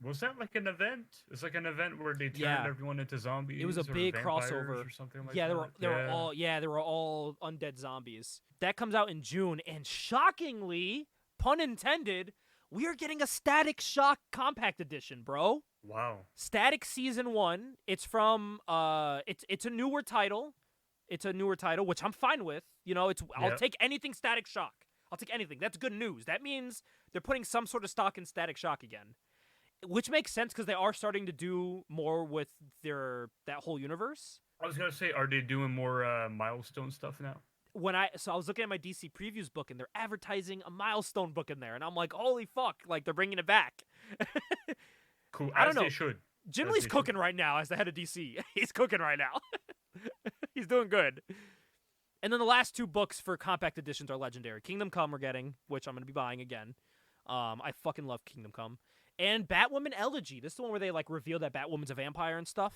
was that like an event? It's like an event where they turned Yeah, everyone into zombies it was a or big vampires crossover. or something like Yeah, that. they were all undead zombies. That comes out in June, and shockingly, pun intended, we are getting a Static Shock Compact Edition, bro. Wow. Static Season 1. It's from it's a newer title. It's a newer title, which I'm fine with. You know, I'll Yeah. take anything Static Shock. I'll take anything. That's good news. That means they're putting some sort of stock in Static Shock again. Which makes sense because they are starting to do more with that whole universe. I was gonna say, are they doing more milestone stuff now? So I was looking at my DC previews book and they're advertising a milestone book in there, and I'm like, holy fuck, like they're bringing it back. Cool, I don't as they know. should. Jim As Lee's they should. cooking right now as the head of DC. He's cooking right now. He's doing good. And then the last 2 books for compact editions are legendary. Kingdom Come we're getting, which I'm going to be buying again. I fucking love Kingdom Come. And Batwoman Elegy. This is the one where they like reveal that Batwoman's a vampire and stuff.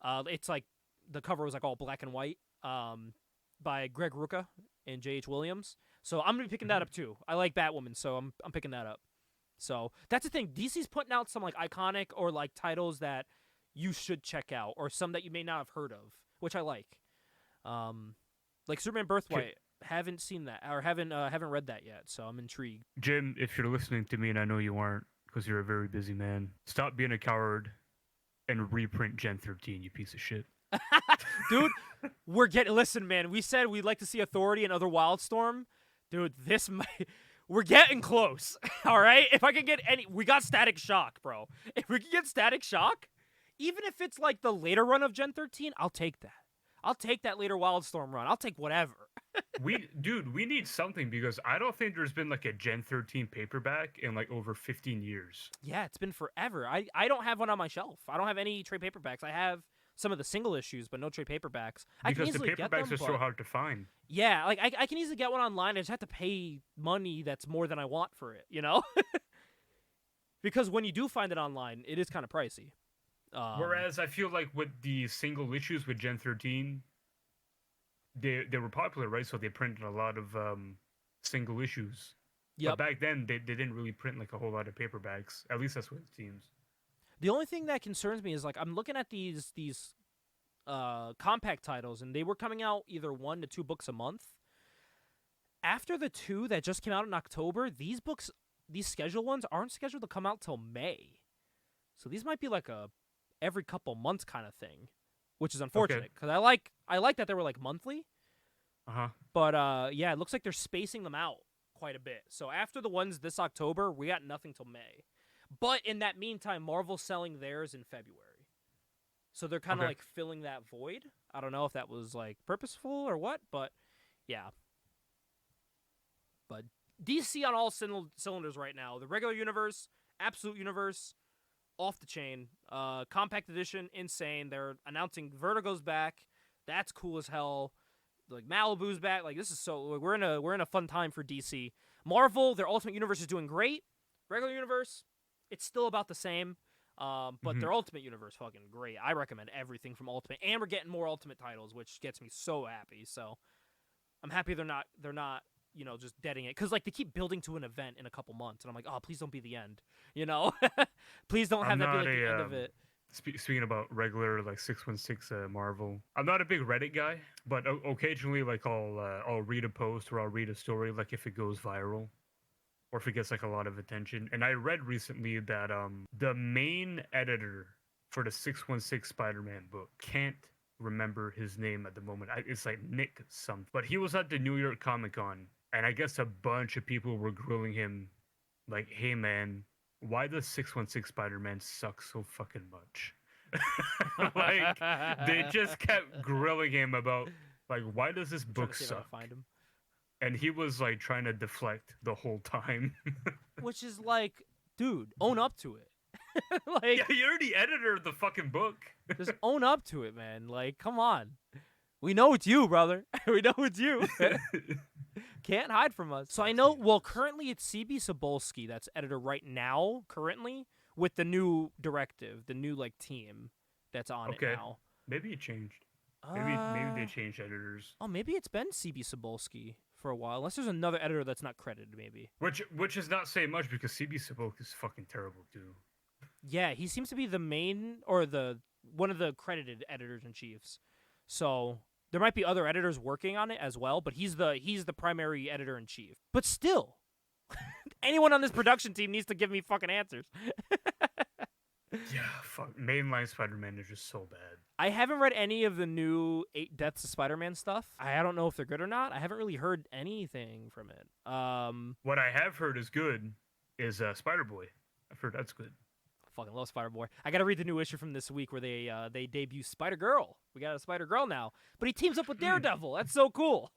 It's like the cover was like all black and white by Greg Rucka and J.H. Williams. So I'm going to be picking that up too. I like Batwoman, so I'm picking that up. So that's the thing. DC's putting out some like iconic or like titles that you should check out, or some that you may not have heard of, which I like. Like Superman Birthright. Haven't seen that or haven't read that yet, so I'm intrigued. Jim, if you're listening to me, and I know you aren't because you're a very busy man, stop being a coward and reprint Gen 13, you piece of shit. Dude, listen, man, we said we'd like to see Authority and Other Wildstorm. Dude, we're getting close. All right? If I can get we got Static Shock, bro. If we can get Static Shock, even if it's like the later run of Gen 13, I'll take that. I'll take that later Wildstorm run. I'll take whatever. we need something because I don't think there's been like a Gen 13 paperback in like over 15 years. Yeah, it's been forever. I don't have one on my shelf. I don't have any trade paperbacks. I have some of the single issues, but no trade paperbacks. Because I can easily the get paperbacks them, are so hard to find. Yeah, like I can easily get one online. I just have to pay money that's more than I want for it, you know? Because when you do find it online, it is kind of pricey. Whereas I feel like with the single issues with Gen 13, they were popular, right? So they printed a lot of single issues. Yep. But back then, they didn't really print like a whole lot of paperbacks. At least that's what it seems. The only thing that concerns me is like I'm looking at these compact titles, and they were coming out either 1 to 2 books a month. After the 2 that just came out in October, these scheduled ones aren't scheduled to come out till May. So these might be like a every couple months kind of thing, which is unfortunate because I like that they were like monthly. But yeah, it looks like they're spacing them out quite a bit. So after the ones this October, we got nothing till May. But in that meantime, Marvel's selling theirs in February. So they're kind of like filling that void. I don't know if that was like purposeful or what, but yeah. But DC on all cylinders right now. The regular universe, absolute universe, off the chain. Compact edition, insane. They're announcing Vertigo's back. That's cool as hell. Like Malibu's back. Like this is so we're in a fun time for DC. Marvel, their Ultimate Universe is doing great. Regular universe, it's still about the same. But their Ultimate Universe fucking great. I recommend everything from Ultimate, and we're getting more Ultimate titles, which gets me so happy. So I'm happy they're not just deading it, because like they keep building to an event in a couple months, and I'm like, oh, please don't be the end, please don't have that be like the end of it. Speaking about regular like 616 Marvel, I'm not a big Reddit guy, but occasionally like I'll read a post or I'll read a story like if it goes viral or if it gets like a lot of attention. And I read recently that the main editor for the 616 Spider-Man book, can't remember his name at the moment. It's like Nick something, but he was at the New York Comic-Con, and I guess a bunch of people were grilling him like, hey man, why does 616 Spider-Man suck so fucking much? Like, they just kept grilling him about, like, why does this book suck? Find him. And he was, like, trying to deflect the whole time. Which is like, dude, own up to it. Like, yeah, you're the editor of the fucking book. Just own up to it, man. Like, come on. We know it's you, brother. We know it's you. Can't hide from us. So I know, well, currently it's CB Cebulski that's editor right now, currently, with the new directive, the new, like, team that's on it now. Maybe it changed. Maybe they changed editors. Oh, maybe it's been CB Cebulski for a while, unless there's another editor that's not credited, maybe. Which is not saying much, because CB Cebulski is fucking terrible, too. Yeah, he seems to be the main, or one of the credited editors-in-chiefs. So there might be other editors working on it as well, but he's the primary editor-in-chief. But still, anyone on this production team needs to give me fucking answers. Yeah, fuck. Mainline Spider-Man is just so bad. I haven't read any of the new 8 Deaths of Spider-Man stuff. I don't know if they're good or not. I haven't really heard anything from it. What I have heard is good is Spider-Boy. I've heard that's good. I fucking love Spider-Boy. I gotta read the new issue from this week where they debut Spider-Girl. We got a Spider-Girl now. But he teams up with Daredevil. That's so cool.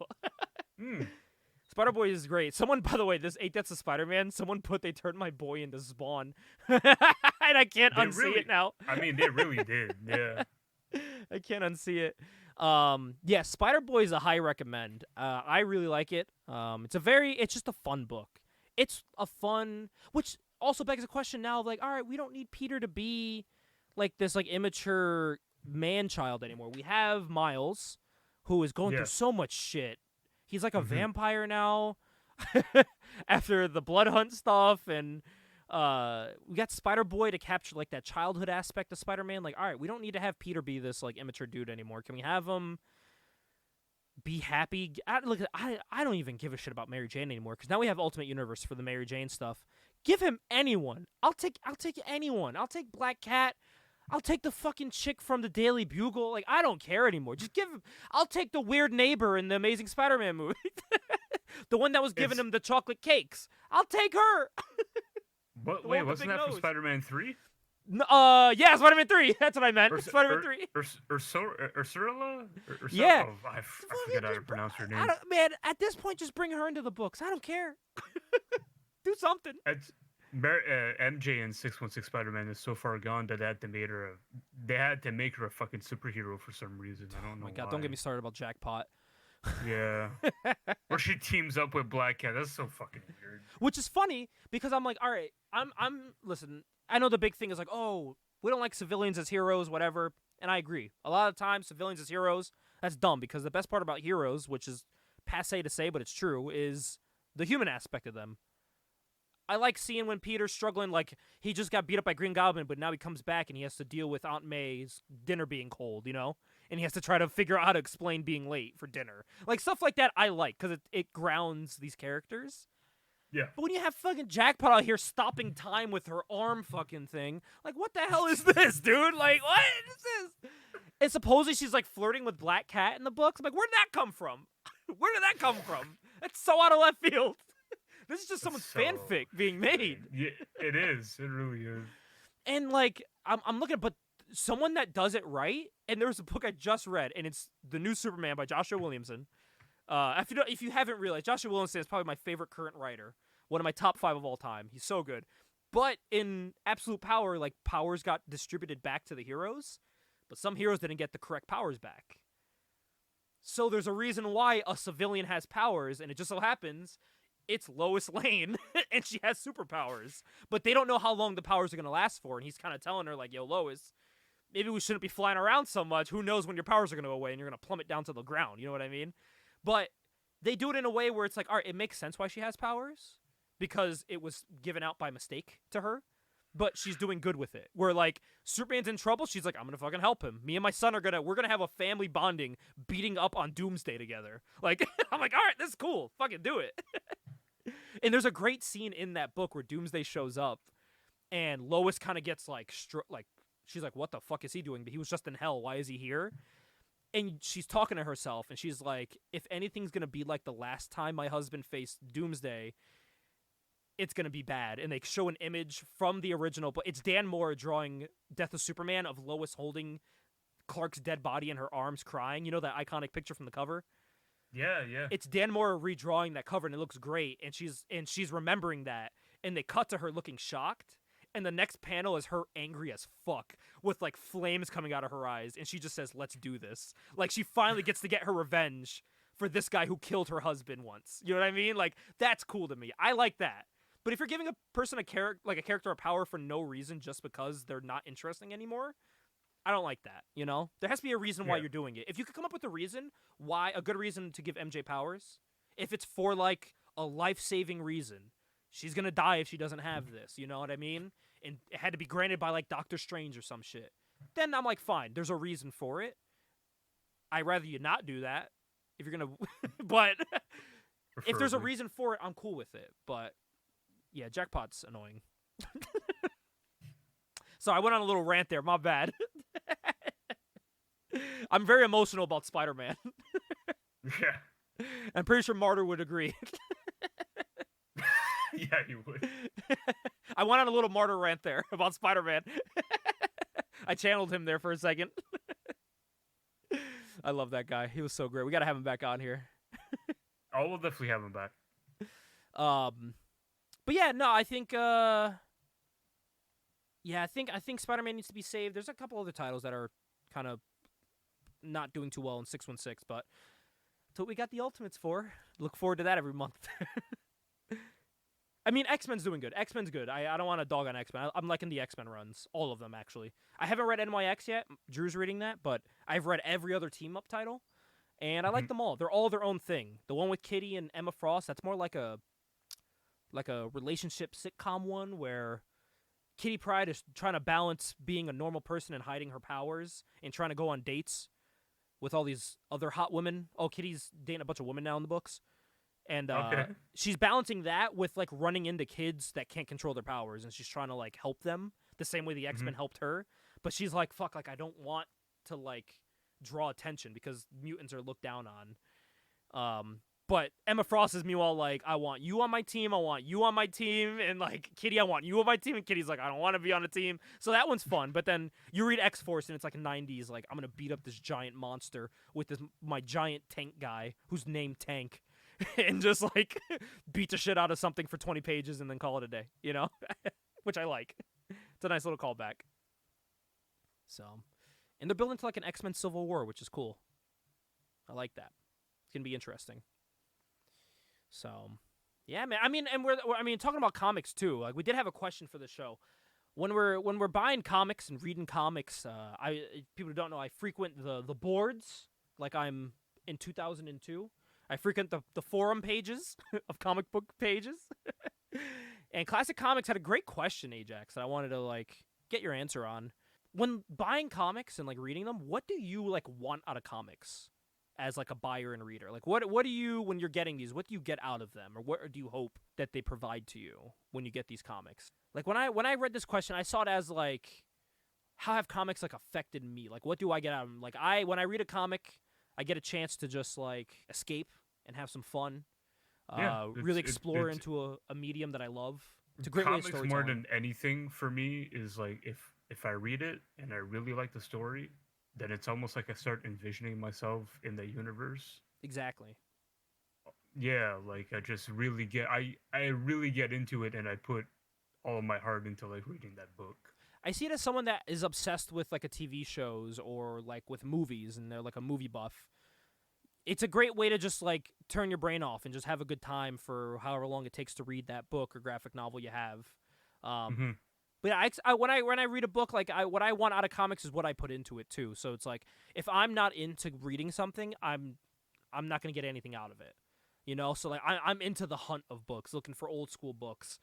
Spider-Boy is great. Someone, by the way, this 8 Deaths of Spider-Man, someone put they turned my boy into Spawn. And I can't unsee it now. I mean, they really did. Yeah. I can't unsee it. Yeah, Spider-Boy is a high recommend. I really like it. It's just a fun book. It's a fun, which also begs the question now of like, all right, we don't need Peter to be like this like immature man-child anymore. We have Miles, who is going through so much shit. He's like a vampire now after the blood hunt stuff, and we got Spider-Boy to capture like that childhood aspect of Spider-Man. Like, all right, we don't need to have Peter be this like immature dude anymore. Can we have him be happy? I don't even give a shit about Mary Jane anymore because now we have Ultimate Universe for the Mary Jane stuff. Give him anyone. I'll take anyone. I'll take Black Cat. I'll take the fucking chick from the Daily Bugle. Like, I don't care anymore. Just give him. I'll take the weird neighbor in the Amazing Spider-Man movie. The one that was giving him the chocolate cakes. I'll take her. Wait, wasn't that from Spider-Man 3? Yeah, Spider-Man 3. That's what I meant. Spider-Man 3. Ursula? Yeah. Oh, I forget how to pronounce her name. Man, at this point, just bring her into the books. I don't care. Do something. MJ in 616 Spider-Man is so far gone that they had to make her a fucking superhero for some reason. I don't know. Oh my god, why. don't get me started about Jackpot. Yeah. Or she teams up with Black Cat. That's so fucking weird. Which is funny because I'm like, all right, listen, I know the big thing is like, oh, we don't like civilians as heroes, whatever. And I agree. A lot of times, civilians as heroes, that's dumb because the best part about heroes, which is passe to say, but it's true, is the human aspect of them. I like seeing when Peter's struggling, like he just got beat up by Green Goblin, but now he comes back and he has to deal with Aunt May's dinner being cold, you know? And he has to try to figure out how to explain being late for dinner. Like, stuff like that I like, because it grounds these characters. Yeah. But when you have fucking Jackpot out here stopping time with her arm fucking thing, like, what the hell is this, dude? Like, what is this? And supposedly she's, like, flirting with Black Cat in the books. I'm like, where'd that come from? Where did that come from? That's so out of left field. This is just someone's fanfic being made. Yeah, it is. It really is. And, like, I'm looking, but someone that does it right, and there's a book I just read, and it's The New Superman by Joshua Williamson. If you haven't realized, Joshua Williamson is probably my favorite current writer. One of my top 5 of all time. He's so good. But in Absolute Power, like, powers got distributed back to the heroes, but some heroes didn't get the correct powers back. So there's a reason why a civilian has powers, and it just so happens it's Lois Lane, and she has superpowers. But they don't know how long the powers are going to last for, and he's kind of telling her, like, yo, Lois, maybe we shouldn't be flying around so much. Who knows when your powers are going to go away, and you're going to plummet down to the ground. You know what I mean? But they do it in a way where it's like, all right, it makes sense why she has powers, because it was given out by mistake to her, but she's doing good with it. Where, like, Superman's in trouble, she's like, I'm gonna fucking help him. Me and my son we're gonna have a family bonding, beating up on Doomsday together. Like, I'm like, all right, this is cool. Fucking do it. And there's a great scene in that book where Doomsday shows up, and Lois kind of gets, like, she's like, what the fuck is he doing? But he was just in hell. Why is he here? And she's talking to herself, and she's like, if anything's gonna be like the last time my husband faced Doomsday, it's going to be bad. And they show an image from the original, but it's Dan Moore drawing Death of Superman of Lois holding Clark's dead body in her arms crying. You know that iconic picture from the cover? Yeah. It's Dan Moore redrawing that cover, and it looks great. And she's remembering that. And they cut to her looking shocked. And the next panel is her angry as fuck with, like, flames coming out of her eyes. And she just says, let's do this. Like, she finally gets to get her revenge for this guy who killed her husband once. You know what I mean? Like, that's cool to me. I like that. But if you're giving a person a character of power for no reason just because they're not interesting anymore, I don't like that, you know? There has to be a reason why you're doing it. If you could come up with a reason why, a good reason to give MJ powers, if it's for, like, a life-saving reason, she's gonna die if she doesn't have this, you know what I mean? And it had to be granted by, like, Doctor Strange or some shit. Then I'm like, fine, there's a reason for it. I'd rather you not do that if you're gonna... But if there's a reason for it, I'm cool with it, but... Yeah, Jackpot's annoying. So I went on a little rant there. My bad. I'm very emotional about Spider-Man. Yeah. I'm pretty sure Martyr would agree. Yeah, he would. I went on a little Martyr rant there about Spider-Man. I channeled him there for a second. I love that guy. He was so great. We got to have him back on here. I will definitely have him back. But yeah, no, I think I think Spider-Man needs to be saved. There's a couple other titles that are kind of not doing too well in 616, but that's what we got the Ultimates for. Look forward to that every month. I mean, X-Men's doing good. X-Men's good. I don't want to dog on X-Men. I'm liking the X-Men runs. All of them, actually. I haven't read NYX yet. Drew's reading that, but I've read every other team-up title, and I like them all. They're all their own thing. The one with Kitty and Emma Frost, that's more like a relationship sitcom one where Kitty Pryde is trying to balance being a normal person and hiding her powers and trying to go on dates with all these other hot women. Oh, Kitty's dating a bunch of women now in the books. And she's balancing that with, like, running into kids that can't control their powers, and she's trying to, like, help them the same way the X-Men helped her. But she's like, fuck, like, I don't want to, like, draw attention because mutants are looked down on. But Emma Frost is meanwhile like, I want you on my team, I want you on my team, and, like, Kitty, I want you on my team, and Kitty's like, I don't want to be on a team. So that one's fun. But then you read X-Force, and it's like 90s, like, I'm going to beat up this giant monster with my giant tank guy who's named Tank. And just, like, beat the shit out of something for 20 pages and then call it a day, you know? Which I like. It's a nice little callback. So, and they're building to, like, an X-Men Civil War, which is cool. I like that. It's going to be interesting. So, yeah, man. I mean, and we're talking about comics too. Like, we did have a question for the show. When we're buying comics and reading comics, people who don't know, I frequent the boards. Like, I'm in 2002. I frequent the forum pages of comic book pages. And Classic Comics had a great question, Ajax, that I wanted to, like, get your answer on. When buying comics and, like, reading them, what do you, like, want out of comics as, like, a buyer and reader? Like, what do you, when you're getting these, what do you get out of them? Or what do you hope that they provide to you when you get these comics? Like, when I read this question, I saw it as, like, how have comics, like, affected me? Like, what do I get out of them? Like, when I read a comic, I get a chance to just, like, escape and have some fun. Really explore into a medium that I love. It's a great way of storytelling. Comics more than anything for me is, like, if I read it and I really like the story, then it's almost like I start envisioning myself in the universe. Exactly. Yeah, like, I just really I really get into it, and I put all of my heart into, like, reading that book. I see it as someone that is obsessed with, like, a TV shows or, like, with movies, and they're, like, a movie buff. It's a great way to just, like, turn your brain off and just have a good time for however long it takes to read that book or graphic novel you have. But when I read a book, like, what I want out of comics is what I put into it too. So it's like, if I'm not into reading something, I'm not gonna get anything out of it, you know. So, like, I'm into the hunt of books, looking for old school books,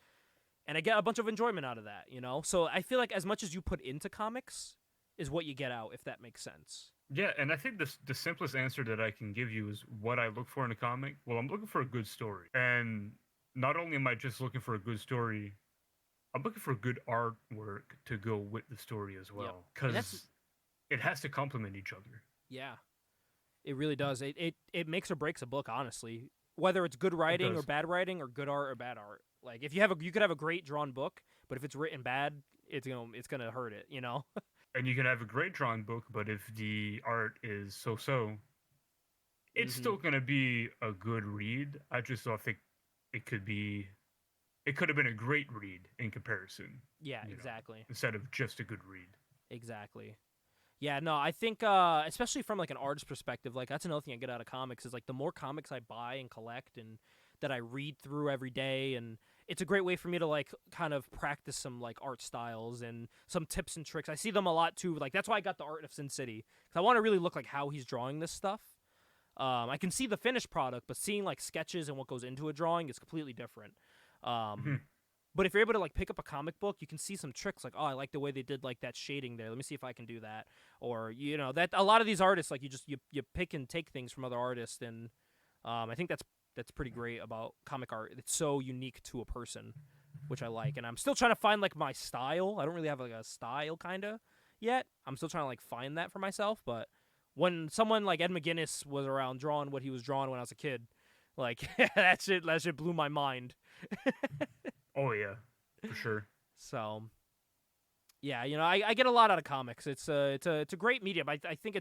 and I get a bunch of enjoyment out of that, you know. So I feel like as much as you put into comics is what you get out, if that makes sense. Yeah, and I think the simplest answer that I can give you is what I look for in a comic. Well, I'm looking for a good story. And not only am I just looking for a good story, I'm looking for good artwork to go with the story as well. Because it has to complement each other. Yeah, it really does. It makes or breaks a book, honestly. Whether it's good writing or bad writing, or good art or bad art. Like, if you could have a great drawn book, but if it's written bad, it's gonna hurt it, you know? And you can have a great drawn book, but if the art is so-so, it's still going to be a good read. I just don't think it could have been a great read in comparison. Yeah, exactly. Instead of just a good read. Exactly. Yeah, no, I think, especially from, like, an artist perspective, like, that's another thing I get out of comics is, like, the more comics I buy and collect and that I read through every day, and it's a great way for me to, like, kind of practice some, like, art styles and some tips and tricks. I see them a lot too. Like, that's why I got the art of Sin City, because I want to really look like how he's drawing this stuff. I can see the finished product, but seeing, like, sketches and what goes into a drawing is completely different. But if you're able to, like, pick up a comic book, you can see some tricks. Like, oh, I like the way they did, like, that shading there. Let me see if I can do that. Or, you know, that a lot of these artists, like, you pick and take things from other artists, and I think that's pretty great about comic art. It's so unique to a person, which I like. And I'm still trying to find, like, my style. I don't really have, like, a style kind of yet. I'm still trying to, like, find that for myself. But when someone like Ed McGuinness was around drawing what he was drawing when I was a kid, like, that shit blew my mind. Oh yeah, for sure. So, yeah, you know, I get a lot out of comics. It's a great medium. I think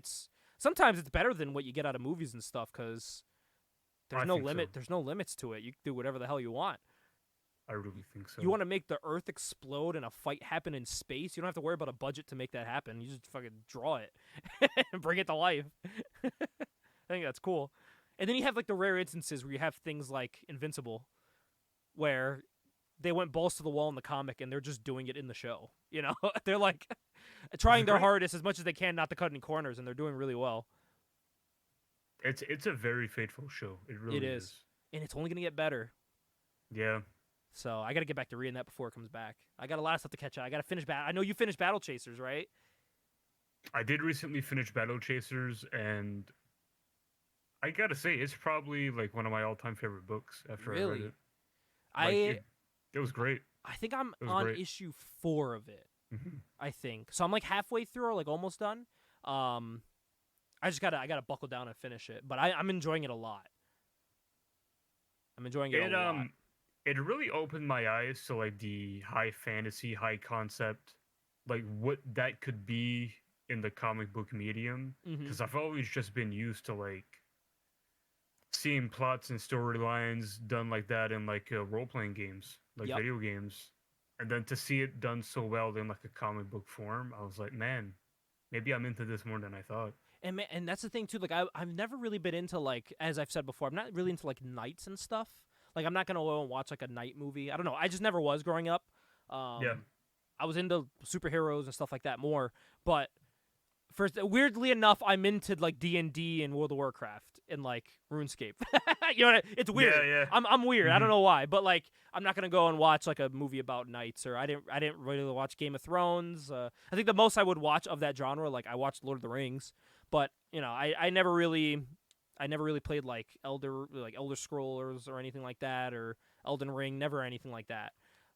sometimes it's better than what you get out of movies and stuff, because There's I no think so. limit. There's no limits to it. You can do whatever the hell you want. I really think so. You want to make the Earth explode and a fight happen in space? You don't have to worry about a budget to make that happen. You just fucking draw it and bring it to life. I think that's cool. And then you have like the rare instances where you have things like Invincible, where they went balls to the wall in the comic and they're just doing it in the show. You know, they're like trying their hardest as much as they can not to cut any corners, and they're doing really well. It's a very faithful show. It really is. And it's only gonna get better. Yeah. So I got to get back to reading that before it comes back. I got a lot of stuff to catch up. I got to finish I know you finished Battle Chasers, right? I did recently finish Battle Chasers, and I gotta say, it's probably like one of my all-time favorite books after I read it. It was great. I think I'm on issue 4 of it. Mm-hmm. I think so. I'm like halfway through, or like almost done. I gotta buckle down and finish it, but I'm enjoying it a lot. I'm enjoying it a lot. It really opened my eyes to like the high fantasy, high concept, like what that could be in the comic book medium. Because I've always just been used to like seeing plots and storylines done like that in like role playing games, like video games, and then to see it done so well in like a comic book form, I was like, man, maybe I'm into this more than I thought. And that's the thing too. Like I've never really been into, like, as I've said before, I'm not really into like knights and stuff. Like, I'm not going to go and watch, like, a knight movie. I don't know. I just never was growing up. Yeah. I was into superheroes and stuff like that more. But, weirdly enough, I'm into, like, D&D and World of Warcraft and, like, RuneScape. You know, it's weird. Yeah. I'm weird. I don't know why. But, like, I'm not going to go and watch, like, a movie about knights. Or I didn't really watch Game of Thrones. I think the most I would watch of that genre, like, I watched Lord of the Rings. But, you know, I never really played like Elder Scrolls or anything like that, or Elden Ring, never anything like that.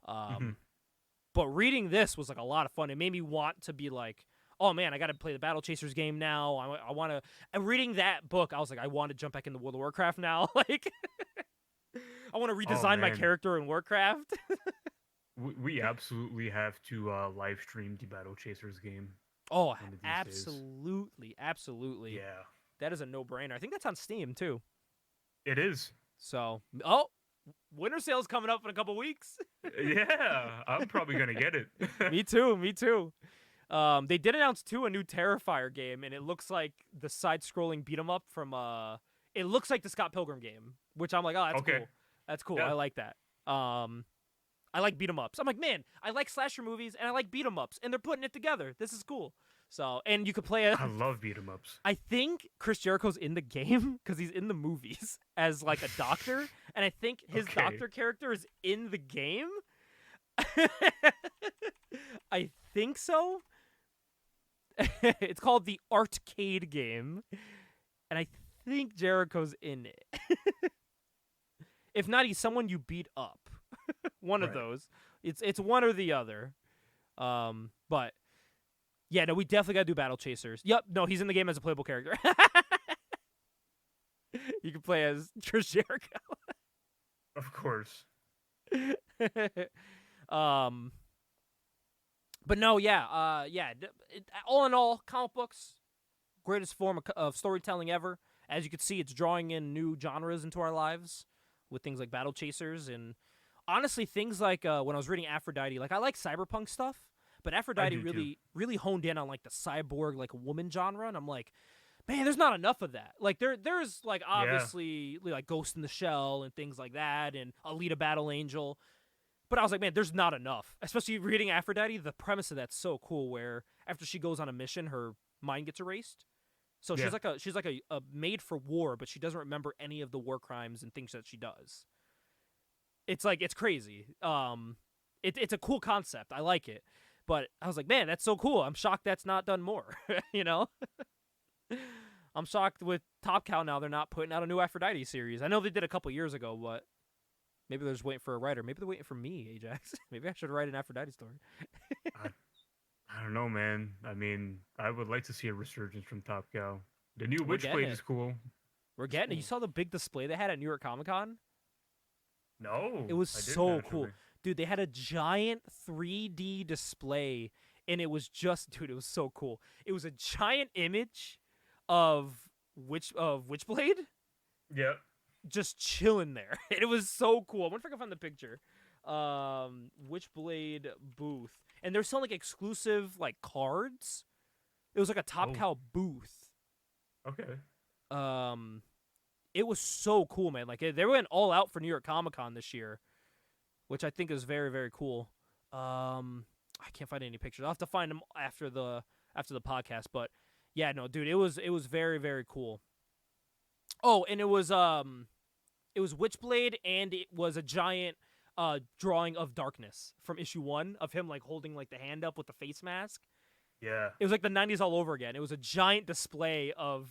But reading this was like a lot of fun. It made me want to be like, oh man, I got to play the Battle Chasers game now. I want to. And reading that book, I was like, I want to jump back into World of Warcraft now. Like, I want to redesign my character in Warcraft. we absolutely have to live stream the Battle Chasers game. Oh, absolutely. Yeah. That is a no-brainer. I think that's on Steam, too. It is. So, winter sale's coming up in a couple weeks. Yeah, I'm probably going to get it. Me too. They did announce, too, a new Terrifier game, and it looks like the side-scrolling beat-em-up from, it looks like the Scott Pilgrim game, which I'm like, oh, that's cool. That's cool. Yeah. I like that. I like beat-em-ups. I'm like, man, I like slasher movies, and I like beat-em-ups, and they're putting it together. This is cool. So, and you could play I love beat-em-ups. I think Chris Jericho's in the game because he's in the movies as like a doctor, and I think his doctor character is in the game. I think so. It's called the Artcade game, and I think Jericho's in it. If not, he's someone you beat up. One of those. It's one or the other. But yeah, no, we definitely gotta do Battle Chasers. Yep, no, he's in the game as a playable character. You can play as Chris Jericho. Of course. But no, all in all, comic books, greatest form of storytelling ever. As you can see, it's drawing in new genres into our lives with things like Battle Chasers, and honestly, things like when I was reading Aphrodite, like I like cyberpunk stuff, but Aphrodite really honed in on like the cyborg, like woman genre, and I'm like, man, there's not enough of that. Like there's like obviously like Ghost in the Shell and things like that, and Alita Battle Angel, but I was like, man, there's not enough. Especially reading Aphrodite, the premise of that's so cool. Where after she goes on a mission, her mind gets erased. So she's like a maid for war, but she doesn't remember any of the war crimes and things that she does. It's like, it's crazy. It's a cool concept. I like it. But I was like, man, that's so cool. I'm shocked that's not done more, you know? I'm shocked with Top Cow now they're not putting out a new Aphrodite series. I know they did a couple years ago, but maybe they're just waiting for a writer. Maybe they're waiting for me, Ajax. Maybe I should write an Aphrodite story. I don't know, man. I mean, I would like to see a resurgence from Top Cow. The new Witchblade is cool. We're getting it. You saw the big display they had at New York Comic Con? No. It was so cool. Dude, they had a giant 3D display, and it was just, dude, it was so cool. It was a giant image of Witchblade. Yeah. just chilling there. It was so cool. I wonder if I can find the picture. Witchblade booth, and they're selling like exclusive like cards. It was like a Top Oh, Cow booth. okay. It was so cool, man. Like they went all out for New York Comic Con this year, which I think is very, very cool. I can't find any pictures. I'll have to find them after the podcast. But yeah, no, dude, it was very, very cool. Oh, and it was Witchblade, and it was a giant drawing of Darkness from issue 1 of him like holding like the hand up with the face mask. Yeah. It was like the 90s all over again. It was a giant display of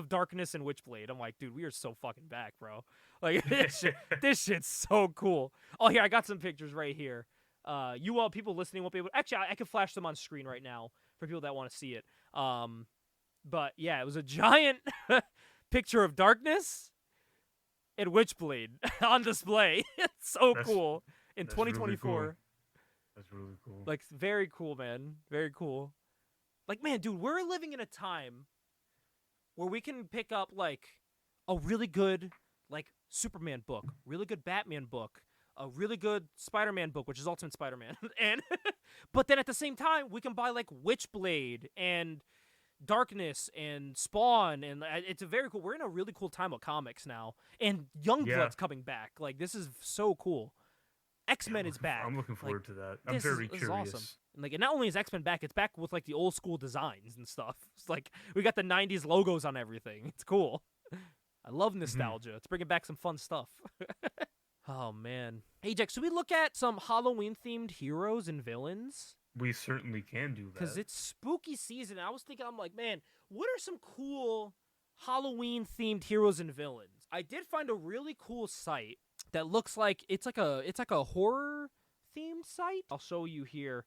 Darkness and Witchblade. I'm like, dude, we are so fucking back, bro. Like this shit's so cool. Oh, here, I got some pictures right here. You all people listening won't be able. Actually, I can flash them on screen right now for people that want to see it. But yeah, it was a giant picture of Darkness and Witchblade on display. It's so cool in 2024. Really cool. That's really cool. Like, very cool, man. Very cool. Like, man, dude, we're living in a time where we can pick up like a really good like Superman book, really good Batman book, a really good Spider-Man book, which is Ultimate Spider-Man, and but then at the same time we can buy like Witchblade and Darkness and Spawn, and it's a very cool. We're in a really cool time of comics now, and Youngblood's coming back. Like, this is so cool. X-Men is back. I'm looking forward to that. I'm This very is curious. awesome. And like, and not only is X-Men back, it's back with like the old school designs and stuff. It's like we got the '90s logos on everything. It's cool. I love nostalgia. It's bringing back some fun stuff. Oh man, hey Jack, should we look at some Halloween-themed heroes and villains? We certainly can do that. Because it's spooky season. I was thinking, I'm like, man, what are some cool Halloween-themed heroes and villains? I did find a really cool site that looks like it's like a horror-themed site. I'll show you here.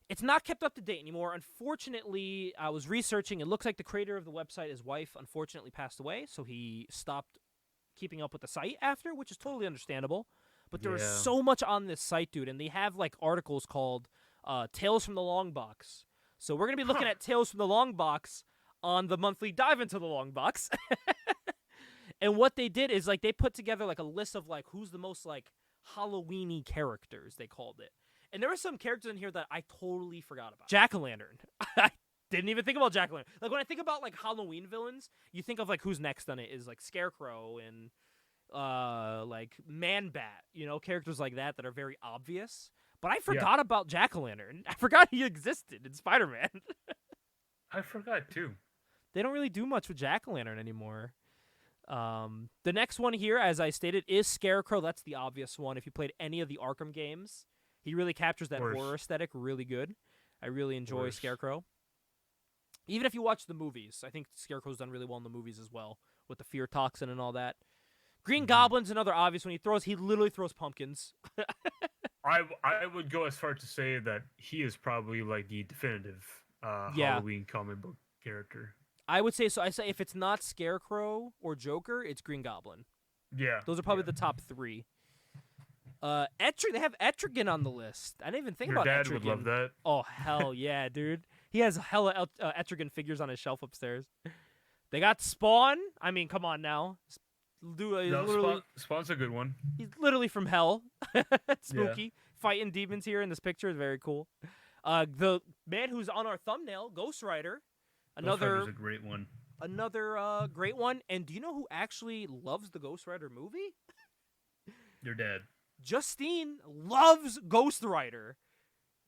It's not kept up to date anymore. Unfortunately, I was researching. It looks like the creator of the website, his wife, unfortunately passed away, so he stopped keeping up with the site after, which is totally understandable. But there is so much on this site, dude, and they have like articles called Tales from the Longbox. So we're going to be looking at Tales from the Longbox on the monthly Dive Into the Longbox. And what they did is like they put together like a list of like who's the most like Halloween-y characters, they called it. And there were some characters in here that I totally forgot about. Jack-o'-lantern. I didn't even think about Jack-o'-lantern. Like when I think about like Halloween villains, you think of like who's next on it is like Scarecrow and like Man-Bat, you know, characters like that are very obvious. But I forgot about Jack-o'-lantern. I forgot he existed in Spider-Man. I forgot too. They don't really do much with Jack-o'-lantern anymore. The next one here, as I stated, is Scarecrow. That's the obvious one. If you played any of the Arkham games, he really captures that horror aesthetic really good. I really enjoy Scarecrow. Even if you watch the movies, I think Scarecrow's done really well in the movies as well, with the fear toxin and all that. Green Goblin's another obvious one. He literally throws pumpkins. I would go as far to say that he is probably like the definitive Halloween comic book character. I would say so. I say if it's not Scarecrow or Joker, it's Green Goblin. Yeah. Those are probably the top 3. They have Etrigan on the list. I didn't even think about Etrigan. Your dad would love that. Oh, hell yeah, dude. He has hella Etrigan figures on his shelf upstairs. They got Spawn. I mean, come on now. Spawn's a good one. He's literally from hell. Spooky. Fighting demons here in this picture is very cool. The man who's on our thumbnail, Ghost Rider. Ghost Rider's a great one. Another great one. And do you know who actually loves the Ghost Rider movie? Your dad. Justine loves Ghost Rider.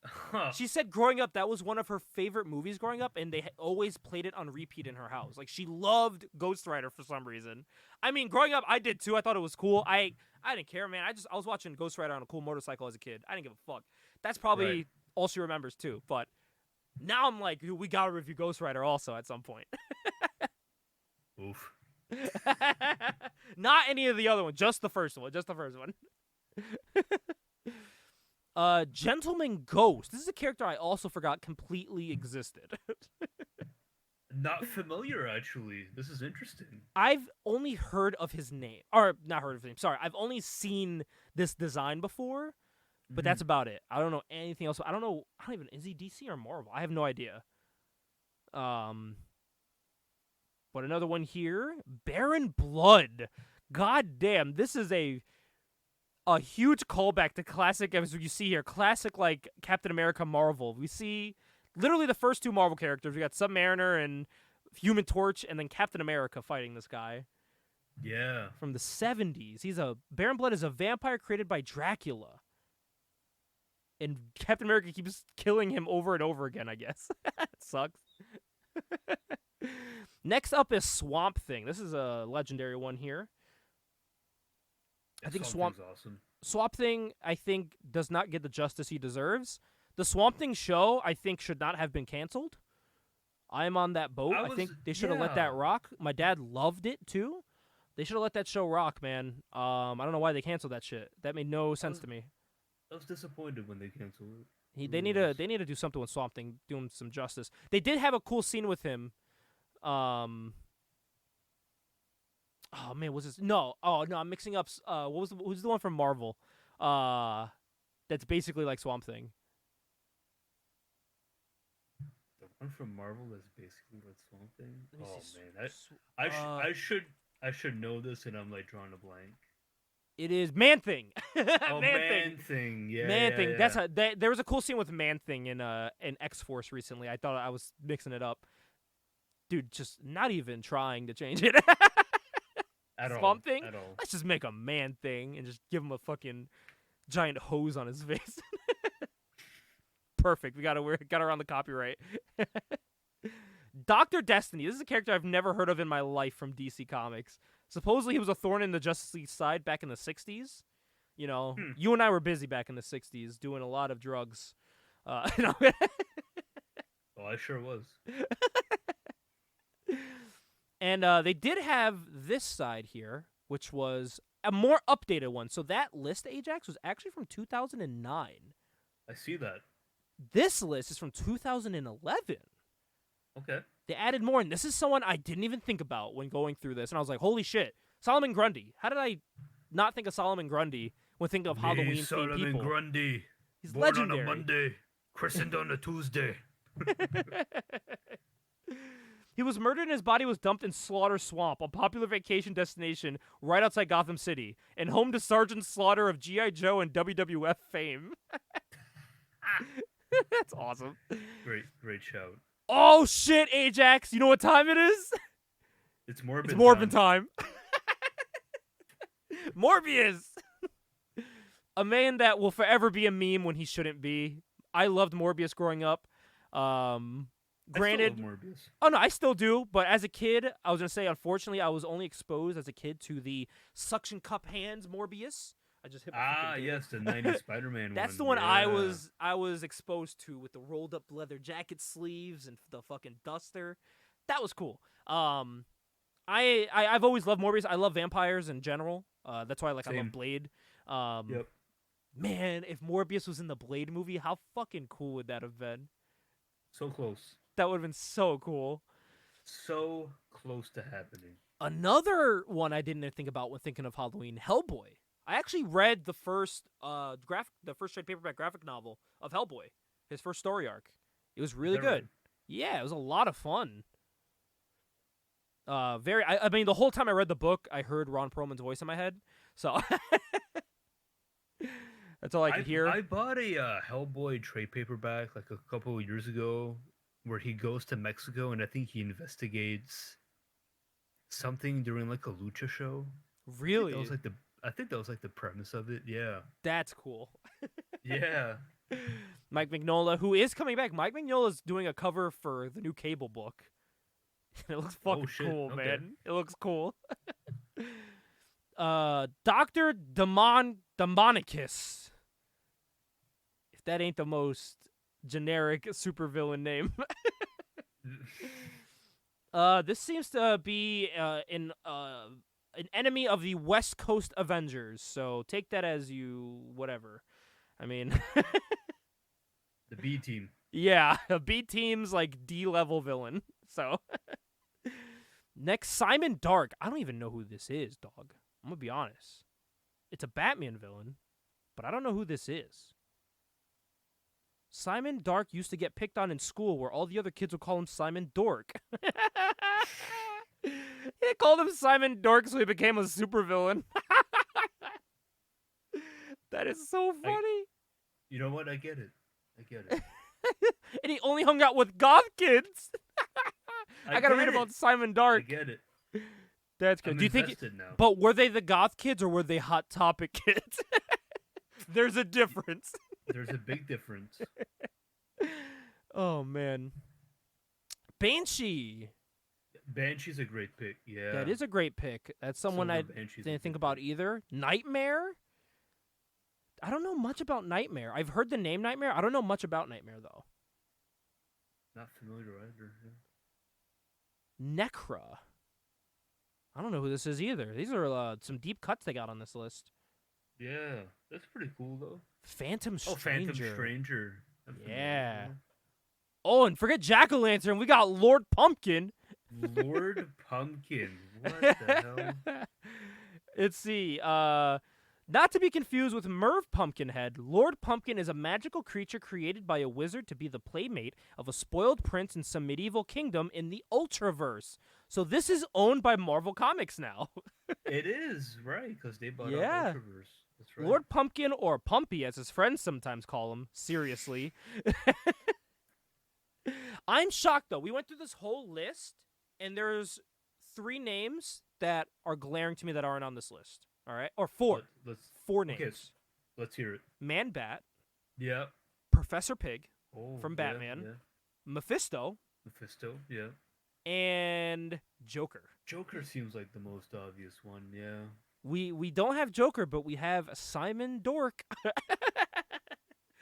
Huh. She said growing up, that was one of her favorite movies growing up, and they always played it on repeat in her house. Like, she loved Ghost Rider for some reason. I mean, growing up, I did too. I thought it was cool. I didn't care, man. I was watching Ghost Rider on a cool motorcycle as a kid. I didn't give a fuck. That's probably all she remembers too. But now I'm like, dude, we gotta review Ghost Rider also at some point. Oof. Not any of the other ones, just the first one. Gentleman Ghost. This is a character I also forgot completely existed. Not familiar, actually. This is interesting. I've only heard of his name. Or, not heard of his name. Sorry. I've only seen this design before, but that's about it. I don't know anything else. I don't even, is he DC or Marvel? I have no idea. But another one here, Baron Blood. God damn, this is a huge callback to classic, as you see here, classic like Captain America Marvel. We see literally the first two Marvel characters. We got Submariner and Human Torch, and then Captain America fighting this guy Yeah. from the 70s. Baron Blood is a vampire created by Dracula. And Captain America keeps killing him over and over again, I guess. It sucks. Next up is Swamp Thing. This is a legendary one here. I think awesome. Swamp Thing, I think, does not get the justice he deserves. The Swamp Thing show, I think, should not have been canceled. I am on that boat. I think they should have let that rock. My dad loved it, too. They should have let that show rock, man. I don't know why they canceled that shit. That made no sense to me. I was disappointed when they canceled it. They need to do something with Swamp Thing, do him some justice. They did have a cool scene with him. Oh man, was this? No, I'm mixing up. Who's the one from Marvel? That's basically like Swamp Thing. The one from Marvel that's basically like Swamp Thing. Oh man, I should know this, and I'm like drawing a blank. It is Man Thing. Man Thing. Yeah. Man Thing. Yeah. There was a cool scene with Man Thing in X-Force recently. I thought I was mixing it up. Dude, just not even trying to change it. Swamp Thing? At all. Let's just make a Man Thing and just give him a fucking giant hose on his face. Perfect. We got around the copyright. Dr. Destiny. This is a character I've never heard of in my life from DC Comics. Supposedly he was a thorn in the Justice League side back in the 60s. You know, you and I were busy back in the 60s doing a lot of drugs. Oh, I sure was. And they did have this side here, which was a more updated one. So that list, Ajax, was actually from 2009. I see that. This list is from 2011. Okay. They added more, and this is someone I didn't even think about when going through this. And I was like, holy shit, Solomon Grundy. How did I not think of Solomon Grundy when thinking of Halloween-themed people? Solomon Grundy. He's born legendary. On a Monday, christened on a Tuesday. He was murdered and his body was dumped in Slaughter Swamp, a popular vacation destination right outside Gotham City, and home to Sergeant Slaughter of G.I. Joe and WWF fame. That's awesome. Great shout. Oh, shit, Ajax. You know what time it is? It's Morbin It's Morbin time. Morbius. A man that will forever be a meme when he shouldn't be. I loved Morbius growing up. Granted, I still love Morbius. Oh no, I still do. But as a kid, I was gonna say, unfortunately, I was only exposed as a kid to the suction cup hands Morbius. I just hit my yes, the 90s Spider-Man one. That's the one I was exposed to with the rolled up leather jacket sleeves and the fucking duster. That was cool. I've always loved Morbius. I love vampires in general. That's why I love Blade. Yep. Man, if Morbius was in the Blade movie, how fucking cool would that have been? So close. That would have been so cool. So close to happening. Another one I didn't think about when thinking of Halloween, Hellboy. I actually read the first trade paperback graphic novel of Hellboy, his first story arc. It was really good. Right? Yeah, it was a lot of fun. I mean, the whole time I read the book, I heard Ron Perlman's voice in my head. So that's all I could hear. I bought a Hellboy trade paperback like a couple of years ago, where he goes to Mexico and I think he investigates something during like a lucha show. Really? I think that was like the premise of it. Yeah. That's cool. Yeah. Mike Mignola, who is coming back. Mike Mignola's doing a cover for the new Cable book. It looks fucking cool, okay. Man. It looks cool. Dr. Demonicus. If that ain't the most generic supervillain name. This seems to be an enemy of the West Coast Avengers, so take that as you whatever. I mean, the B team. Yeah, a B team's like D-level villain. So next, Simon Dark. I don't even know who this is, dog. I'm gonna be honest. It's a Batman villain, but I don't know who this is. Simon Dark used to get picked on in school where all the other kids would call him Simon Dork. They They called him Simon Dork, so he became a supervillain. That is so funny. You know what? I get it. And he only hung out with goth kids. I gotta read get about it. Simon I Dark. get it. That's good. I'm Do you think? invested now. But were they the goth kids or were they Hot Topic kids? There's a difference. There's a big difference. Oh man, Banshee. Banshee's a great pick. Yeah. That is a great pick. That's someone I Banshee's a didn't think good about pick. either. Nightmare. I don't know much about Nightmare. I've heard the name Nightmare. I don't know much about Nightmare though. Not familiar either. Necra. I don't know who this is either. These are some deep cuts they got on this list. Yeah, that's pretty cool though. Phantom Stranger. Oh, Phantom Stranger. I'm familiar Yeah. with Oh, and forget Jack-o'-lantern. We got Lord Pumpkin. that. Lord Pumpkin. What the hell? Let's see. Not to be confused with Merv Pumpkinhead, Lord Pumpkin is a magical creature created by a wizard to be the playmate of a spoiled prince in some medieval kingdom in the Ultraverse. So this is owned by Marvel Comics now. It is, right, because they bought Yeah. out Ultraverse. That's right. Lord Pumpkin, or Pumpy as his friends sometimes call him, seriously. I'm shocked though. We went through this whole list and there's 3 names that are glaring to me that aren't on this list. All right? Or 4. Let's 4 names. okay, let's hear it. Man-Bat, Yeah. Professor Pig, Oh, From yeah, Batman. Yeah. Mephisto, Mephisto. Yeah. and Joker. Joker seems like the most obvious one. Yeah. We don't have Joker, but we have Simon Dork.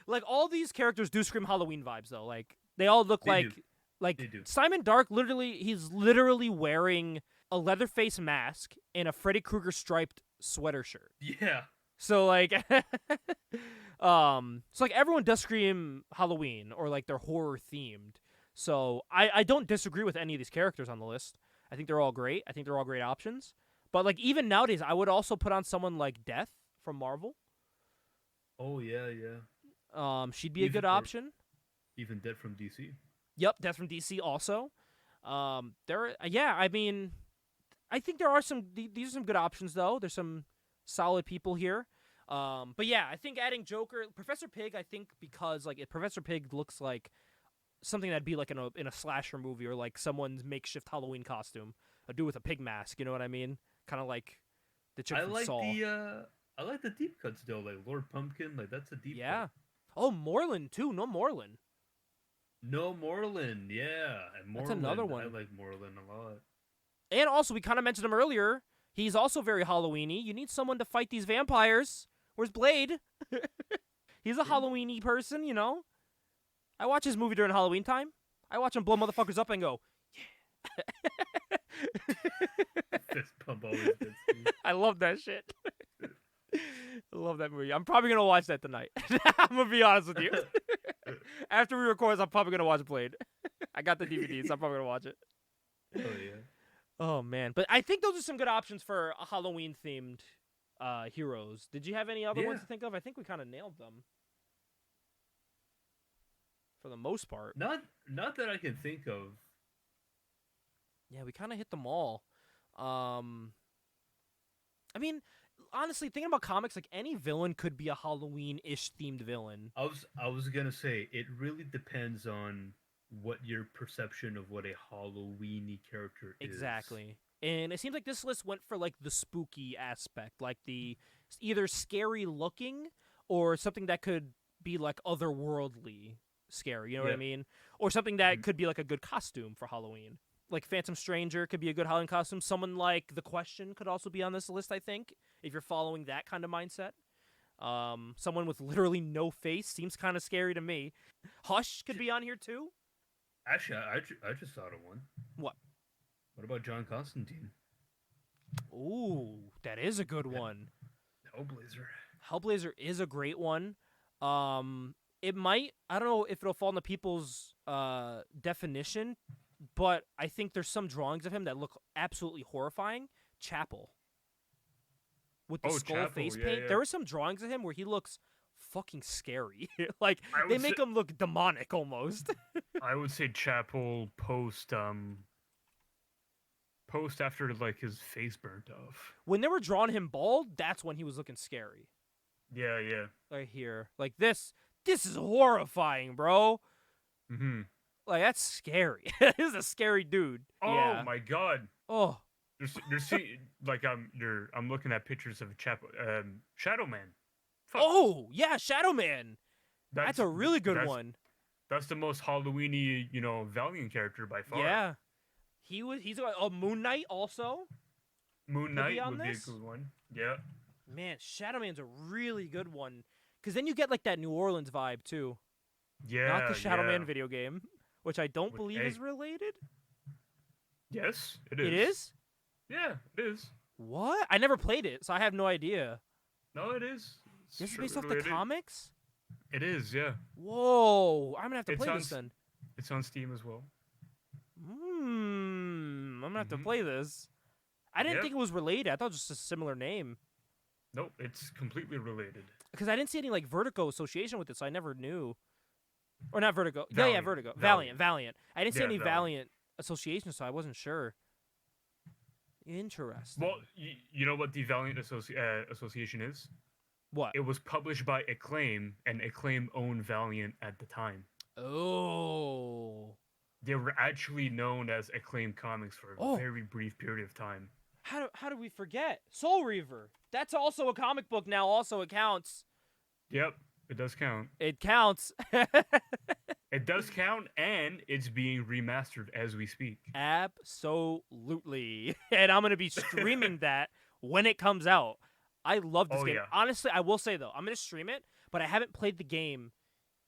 Like all these characters do scream Halloween vibes though. Like they all look They do. like They do. Simon Dark he's literally wearing a Leatherface mask and a Freddy Krueger striped sweater shirt. Yeah. So like so like everyone does scream Halloween or like they're horror themed. So I don't disagree with any of these characters on the list. I think they're all great. I think they're all great options. But like even nowadays I would also put on someone like Death from Marvel. Oh yeah, yeah. She'd be a good Or option. even Dead from DC. Yep, Death from DC also. I mean I think there are these are some good options though. There's some solid people here. But yeah, I think adding Joker, Professor Pig, I think because like if Professor Pig looks like something that'd be like in a slasher movie or like someone's makeshift Halloween costume, a dude with a pig mask, you know what I mean? Kind of like the chick from Saw. I like the deep cuts though, like Lord Pumpkin, like that's a deep Yeah. cut. Oh, Moreland too. No Moreland. No, Moreland, yeah. And That's Moreland, another one. I like Moreland a lot. And also, we kind of mentioned him earlier. He's also very Halloween-y. You need someone to fight these vampires. Where's Blade? He's a Halloween-y person, you know? I watch his movie during Halloween time. I watch him blow motherfuckers up and go, yeah. Fist pump always gets me. I love that shit. I love that movie. I'm probably going to watch that tonight. I'm going to be honest with you. After we record this, I'm probably going to watch Blade. I got the DVD, so I'm probably going to watch it. Oh yeah. Oh, man. But I think those are some good options for Halloween-themed heroes. Did you have any other ones Yeah. to think of? I think we kind of nailed them. For the most part. Not that I can think of. Yeah, we kind of hit them all. I mean, honestly, thinking about comics, like any villain could be a Halloween-ish themed villain. I was gonna say it really depends on what your perception of what a Halloween-y character is. Exactly. And it seems like this list went for like the spooky aspect, like the either scary looking or something that could be like otherworldly scary, you know what I mean? Or something that could be like a good costume for Halloween. Like Phantom Stranger could be a good Halloween costume. Someone like The Question could also be on this list, I think, if you're following that kind of mindset. Someone with literally no face seems kind of scary to me. Hush could be on here too. Actually, I just thought of one. What? What about John Constantine? Ooh, that is a good one. Hellblazer. Hellblazer is a great one. It might, I don't know if it'll fall into people's definition, but I think there's some drawings of him that look absolutely horrifying. Chapel. With the skull Chapel, face yeah, paint. yeah. There are some drawings of him where he looks fucking scary. Like, I they would make say- him look demonic almost. I would say Chapel post post after like his face burnt off. When they were drawing him bald, that's when he was looking scary. Yeah, yeah. Right here. Like this is horrifying, bro. Mm-hmm. Like that's scary. This is a scary dude. Oh Yeah. my god. Oh. There's like I'm looking at pictures of Shadow Man. Fuck. Oh, yeah, Shadow Man. That's a really good one. That's the most Halloweeny, Valiant character by far. Yeah. He's a Moon Knight also. Moon Knight would be a this? good one. Yeah. Man, Shadow Man's a really good one. Cause then you get like that New Orleans vibe too. Yeah. Not the Shadow Man video game, which I don't believe hey. is related. Yes, it is. It is? Yeah, it is. What? I never played it, so I have no idea. No, it is. This is based off the comics? It is, yeah. Whoa, I'm gonna have to play this then. It's on Steam as well. I'm gonna have to play this. I didn't think it was related. I thought it was just a similar name. Nope, it's completely related. Because I didn't see any like Vertigo association with it, so I never knew. Or not Vertigo. Valiant. Yeah, Vertigo. Valiant. I didn't see any Valiant. Valiant association, so I wasn't sure. Interesting. Well, you know what the Valiant Association is? What? It was published by Acclaim, and Acclaim owned Valiant at the time. Oh. They were actually known as Acclaim Comics for a very brief period of time. How do we forget? Soul Reaver. That's also a comic book now. Also, it counts. Yep, it does count. It counts. It does count, and it's being remastered as we speak. Absolutely. And I'm going to be streaming that when it comes out. I love this game. Yeah. Honestly, I will say, though, I'm going to stream it, but I haven't played the game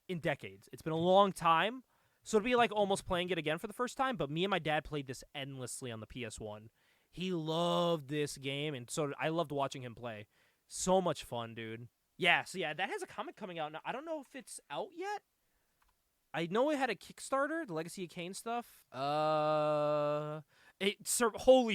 in decades. It's been a long time, so it'd be like almost playing it again for the first time, but me and my dad played this endlessly on the PS1. He loved this game, and so I loved watching him play. So much fun, dude. Yeah, so yeah, that has a comic coming out now. I don't know if it's out yet. I know it had a Kickstarter, the Legacy of Kain stuff. Holy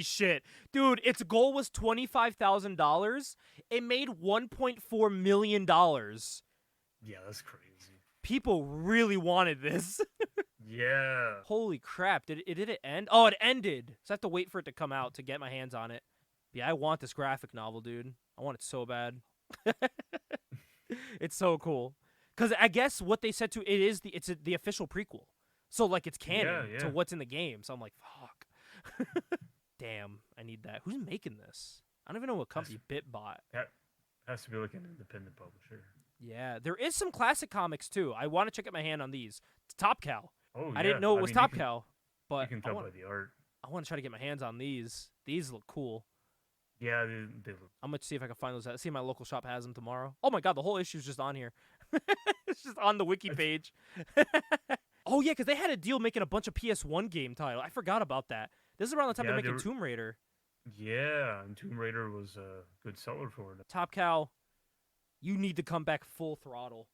shit. Dude, its goal was $25,000. It made $1.4 million. Yeah, that's crazy. People really wanted this. Yeah. Holy crap. Did it end? Oh, it ended. So I have to wait for it to come out to get my hands on it. Yeah, I want this graphic novel, dude. I want it so bad. It's so cool. Because I guess what they said it's the official prequel. So, like, it's canon to what's in the game. So I'm like, fuck. Damn, I need that. Who's making this? I don't even know what company. BitBot. That has to be like an independent publisher. Yeah, there is some classic comics, too. I want to check out my hand on these. It's Top Cow. Oh, I didn't know it was Top Cow. But you can tell by the art. I want to try to get my hands on these. These look cool. Yeah, they look. I'm going to see if I can find those. See if my local shop has them tomorrow. Oh, my God, the whole issue's just on here. It's just on the wiki page. Oh, yeah, because they had a deal making a bunch of PS1 game titles. I forgot about that. This is around the time they're making Tomb Raider. Yeah, and Tomb Raider was a good seller for it. Top Cow, you need to come back full throttle.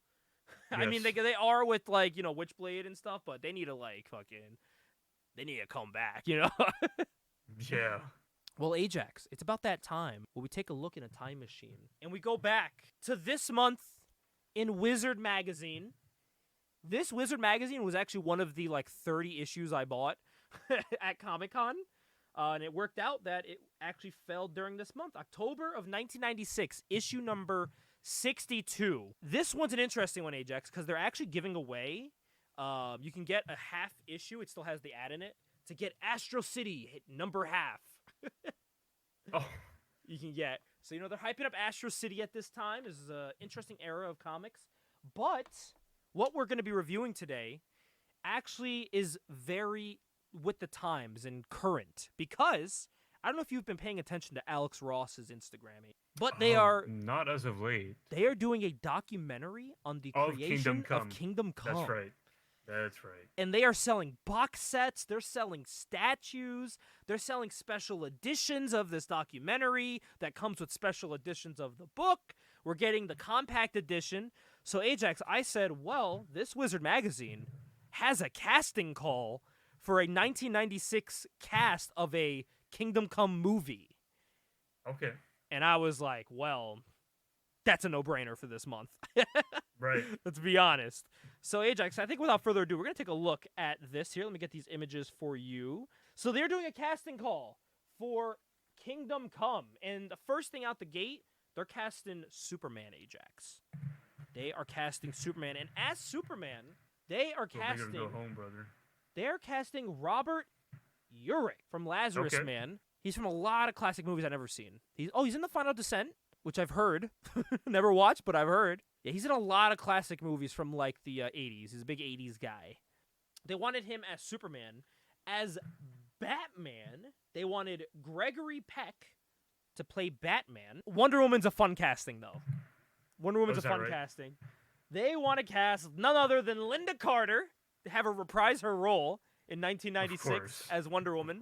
Yes. I mean, they are with, like, Witchblade and stuff, but they need to, like, they need to come back, Yeah. Well, Ajax, it's about that time where we take a look in a time machine, and we go back to this month in Wizard Magazine. This Wizard Magazine was actually one of the, 30 issues I bought at Comic-Con. And it worked out that it actually fell during this month. October of 1996, issue number 62. This one's an interesting one, Ajax, because they're actually giving away. You can get a half issue. It still has the ad in it. To get Astro City, hit number half. Oh. You can get. So, they're hyping up Astro City at this time. This is an interesting era of comics. But what we're going to be reviewing today actually is very with the times and current, because I don't know if you've been paying attention to Alex Ross's Instagramming, but they are not as of late. They are doing a documentary on the creation of Kingdom Come. That's right. That's right. And they are selling box sets, they're selling statues, they're selling special editions of this documentary that comes with special editions of the book. We're getting the compact edition. So Ajax, I said, well, this Wizard Magazine has a casting call for a 1996 cast of a Kingdom Come movie. Okay. And I was like, well, that's a no-brainer for this month. Right. Let's be honest. So, Ajax, I think without further ado, we're going to take a look at this here. Let me get these images for you. So they're doing a casting call for Kingdom Come. And the first thing out the gate, they're casting Superman Ajax. They are casting Superman. And as Superman, they are casting... Go home, brother. They're casting Robert Urich from Lazarus Man. He's from a lot of classic movies I've never seen. He's in The Final Descent, which I've heard. Never watched, but I've heard. Yeah, he's in a lot of classic movies from like the 80s. He's a big 80s guy. They wanted him as Superman. As Batman, they wanted Gregory Peck to play Batman. Wonder Woman's a fun casting, though. Wonder Woman's a fun casting. They want to cast none other than Linda Carter to have her reprise her role in 1996 as Wonder Woman.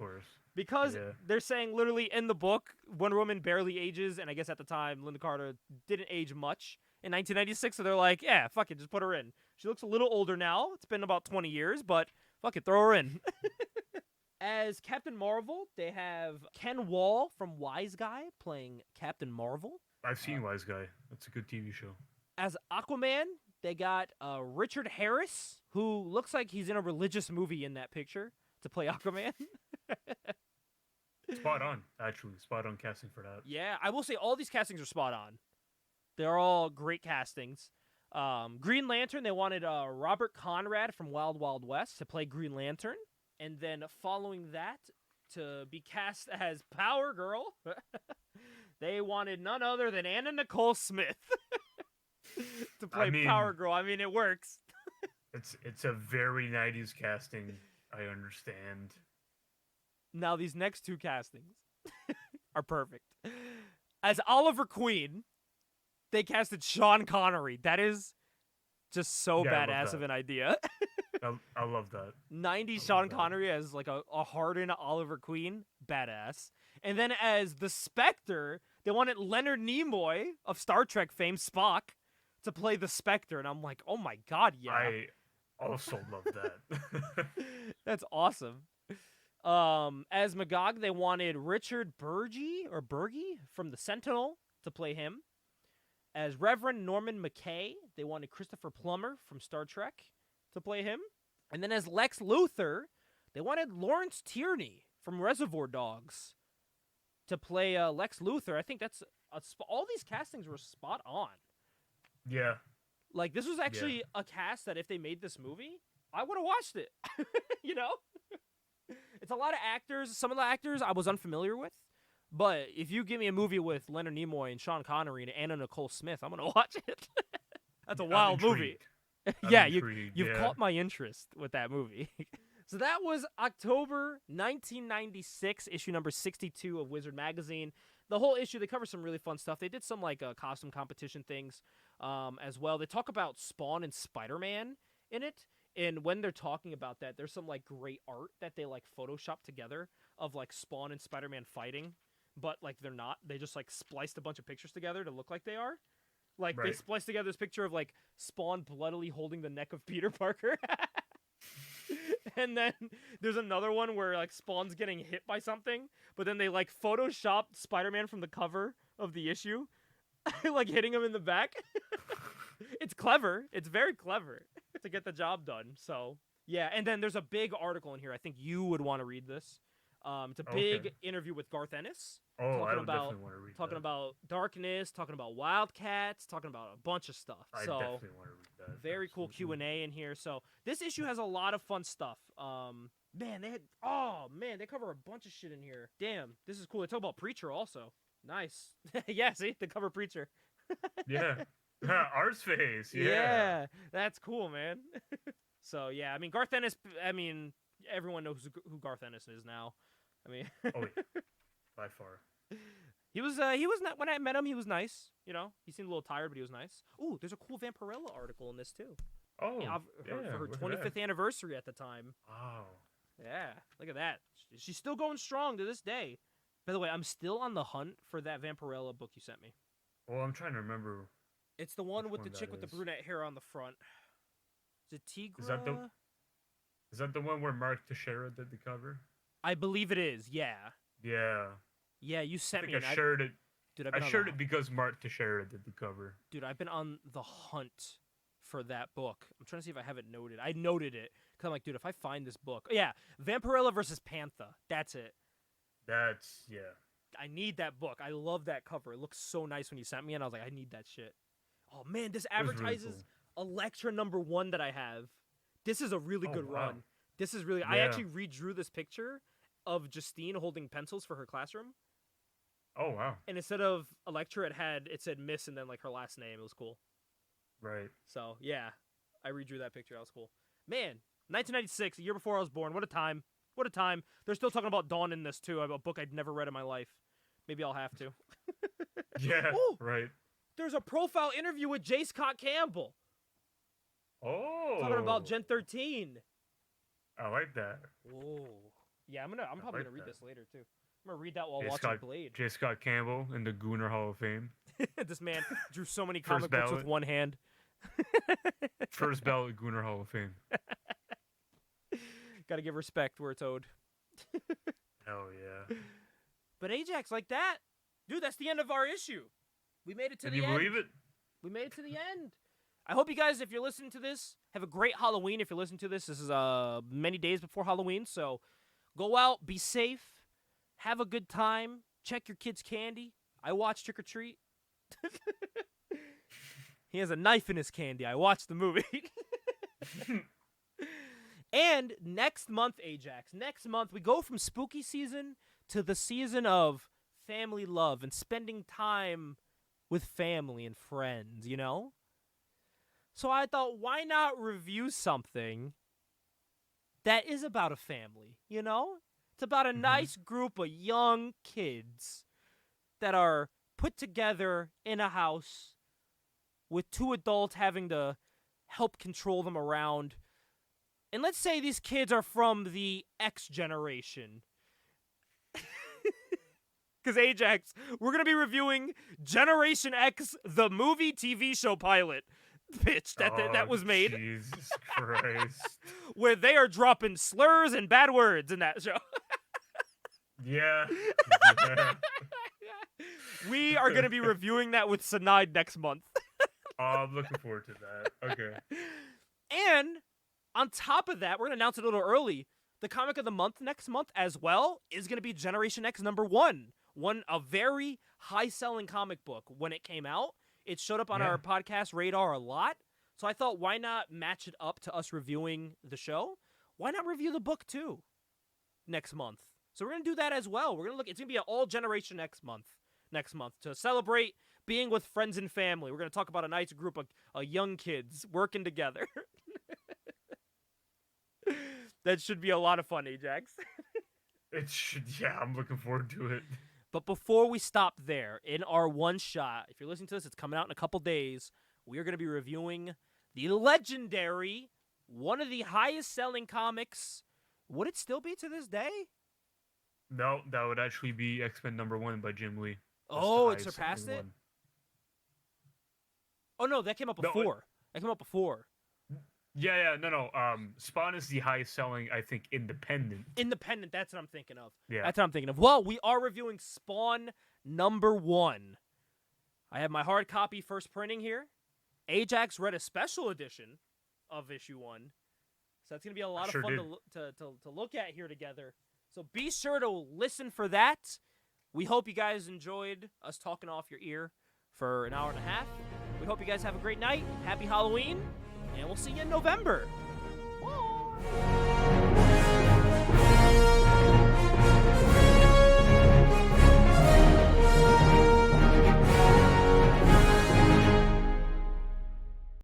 Because they're saying literally in the book, Wonder Woman barely ages, and I guess at the time, Linda Carter didn't age much in 1996, so they're like, yeah, fuck it, just put her in. She looks a little older now. It's been about 20 years, but fuck it, throw her in. As Captain Marvel, they have Ken Wall from Wise Guy playing Captain Marvel. I've seen Wise Guy. That's a good TV show. As Aquaman, they got Richard Harris, who looks like he's in a religious movie in that picture to play Aquaman. Spot on, actually. Spot on casting for that. Yeah, I will say all these castings are spot on. They're all great castings. Green Lantern, they wanted Robert Conrad from Wild Wild West to play Green Lantern. And then following that, to be cast as Power Girl, they wanted none other than Anna Nicole Smith to play Power Girl. I mean, it works. It's a very 90s casting, I understand. Now, these next two castings are perfect. As Oliver Queen, they casted Sean Connery. That is just so badass of an idea. I love that. 90s Sean Connery as like a hardened Oliver Queen. Badass. And then as the Spectre, they wanted Leonard Nimoy of Star Trek fame, Spock, to play the Spectre. And I'm like, oh my god, yeah. I also love that. That's awesome. As Magog, they wanted Richard Burgi from The Sentinel to play him. As Reverend Norman McKay, they wanted Christopher Plummer from Star Trek to play him. And then as Lex Luthor, they wanted Lawrence Tierney from Reservoir Dogs to play Lex Luthor. I think that's all these castings were spot on. Yeah. Like, this was actually a cast that if they made this movie, I would have watched it. You know? It's a lot of actors. Some of the actors I was unfamiliar with. But if you give me a movie with Leonard Nimoy and Sean Connery and Anna Nicole Smith, I'm going to watch it. That's a wild movie. Yeah, you've caught my interest with that movie. So that was October 1996, issue number 62 of Wizard Magazine. The whole issue, they cover some really fun stuff. They did some like costume competition things as well. They talk about Spawn and Spider-Man in it. And when they're talking about that, there's some like great art that they like Photoshop together of like Spawn and Spider-Man fighting. But like they're not. They just like spliced a bunch of pictures together to look like they are. Like they spliced together this picture of like Spawn bloodily holding the neck of Peter Parker. And then there's another one where like Spawn's getting hit by something, but then they like photoshopped Spider-Man from the cover of the issue, like hitting him in the back. It's clever. It's very clever to get the job done. So yeah, and then there's a big article in here. I think you would want to read this. It's a big interview with Garth Ennis. Definitely want to read talking about Darkness, talking about Wildcats, talking about a bunch of stuff. I definitely want to read that. Very cool Q&A in here. So this issue has a lot of fun stuff. Man, they cover a bunch of shit in here. Damn, this is cool. They talk about Preacher also. Nice. Yeah, see, they cover Preacher. Yeah. Arse face. Yeah, that's cool, man. So yeah, I mean Garth Ennis. I mean everyone knows who Garth Ennis is now. I mean, by far. He was not when I met him. He was nice. You know, he seemed a little tired, but he was nice. Ooh, there's a cool Vampirella article in this too. Oh, for her 25th anniversary at the time. Wow. Yeah, look at that. She's still going strong to this day. By the way, I'm still on the hunt for that Vampirella book you sent me. Well, I'm trying to remember. It's the one with the chick with the brunette hair on the front. Is it Tigra? Is that the one where Mark Teixeira did the cover? I believe it is. Yeah. Yeah. Yeah, you sent me. I shared it. Dude, I shared it because Mark Teixeira did the cover. Dude, I've been on the hunt for that book. I'm trying to see if I have it noted. I noted it because I'm like, dude, if I find this book, yeah, Vampirella versus Panther. That's it. That's I need that book. I love that cover. It looks so nice when you sent me, and I was like, I need that shit. Oh man, this It was really advertises Electra #1 that I have. This is a really good wow. run. This is really. I Yeah. actually redrew this picture of Justine holding pencils for her classroom, Oh wow. and instead of Electra, it said Miss and then like her last name. It was cool. Right. So yeah, I redrew that picture. That was cool. Man, 1996, a year before I was born. What a time. What a time. They're still talking about Dawn in this too. A book I'd never read in my life. Maybe I'll have to. Yeah. Ooh, Right. there's a profile interview with J. Scott Campbell Oh. talking about Gen 13. I like that. Oh, yeah. I'm probably like gonna read that. this later too. I'm gonna read that while J. watching Scott- Blade. J. Scott Campbell in the Gooner Hall of Fame. This man drew so many First comic books with ballot. one hand. First ballot Gooner Hall of Fame. Gotta give respect where it's owed. Hell yeah. But Ajax, like that, dude. That's the end of our issue. We made it to Can the you end. believe it? We made it to the end. I hope you guys, if you're listening to this, have a great Halloween. If you're listening to this, this is many days before Halloween, so go out, be safe, have a good time, check your kids' candy. I watched Trick or Treat. He has a knife in his candy. I watched the movie. And next month, Ajax, next month, we go from spooky season to the season of family love and spending time with family and friends, you know? So I thought, why not review something that is about a family, you know? It's about a nice group of young kids that are put together in a house with two adults having to help control them around. And let's say these kids are from the X generation. Because Ajax, we're going to be reviewing Generation X, the movie TV show pilot pitch that was made. Jesus Christ. Where they are dropping slurs and bad words in that show. Yeah. Yeah. We are going to be reviewing that with Sinide next month. Oh, I'm looking forward to that. Okay. And on top of that, we're going to announce it a little early. The comic of the month next month as well is going to be Generation X #1. A very high-selling comic book when it came out. It showed up on our podcast radar a lot. So I thought, why not match it up to us reviewing the show? Why not review the book too next month? So we're going to do that as well. We're going to look. It's going to be an all Generation X month next month to celebrate being with friends and family. We're going to talk about a nice group of young kids working together. That should be a lot of fun, Ajax. It should. Yeah, I'm looking forward to it. But before we stop there, in our one shot, if you're listening to this, it's coming out in a couple days. We are going to be reviewing the legendary, one of the highest selling comics. Would it still be to this day? No, that would actually be X-Men #1 by Jim Lee. That's Oh, the it highest surpassed selling it? one. Oh, no, that came out No, before. That came out before. Yeah, no. Spawn is the highest selling, I think, independent. Independent, that's what I'm thinking of. Yeah. That's what I'm thinking of. Well, we are reviewing Spawn #1. I have my hard copy first printing here. Ajax read a special edition of issue 1. So that's going to be a lot of Sure fun to look at here together. So be sure to listen for that. We hope you guys enjoyed us talking off your ear for an hour and a half. We hope you guys have a great night. Happy Halloween. And we'll see you in November. Bye.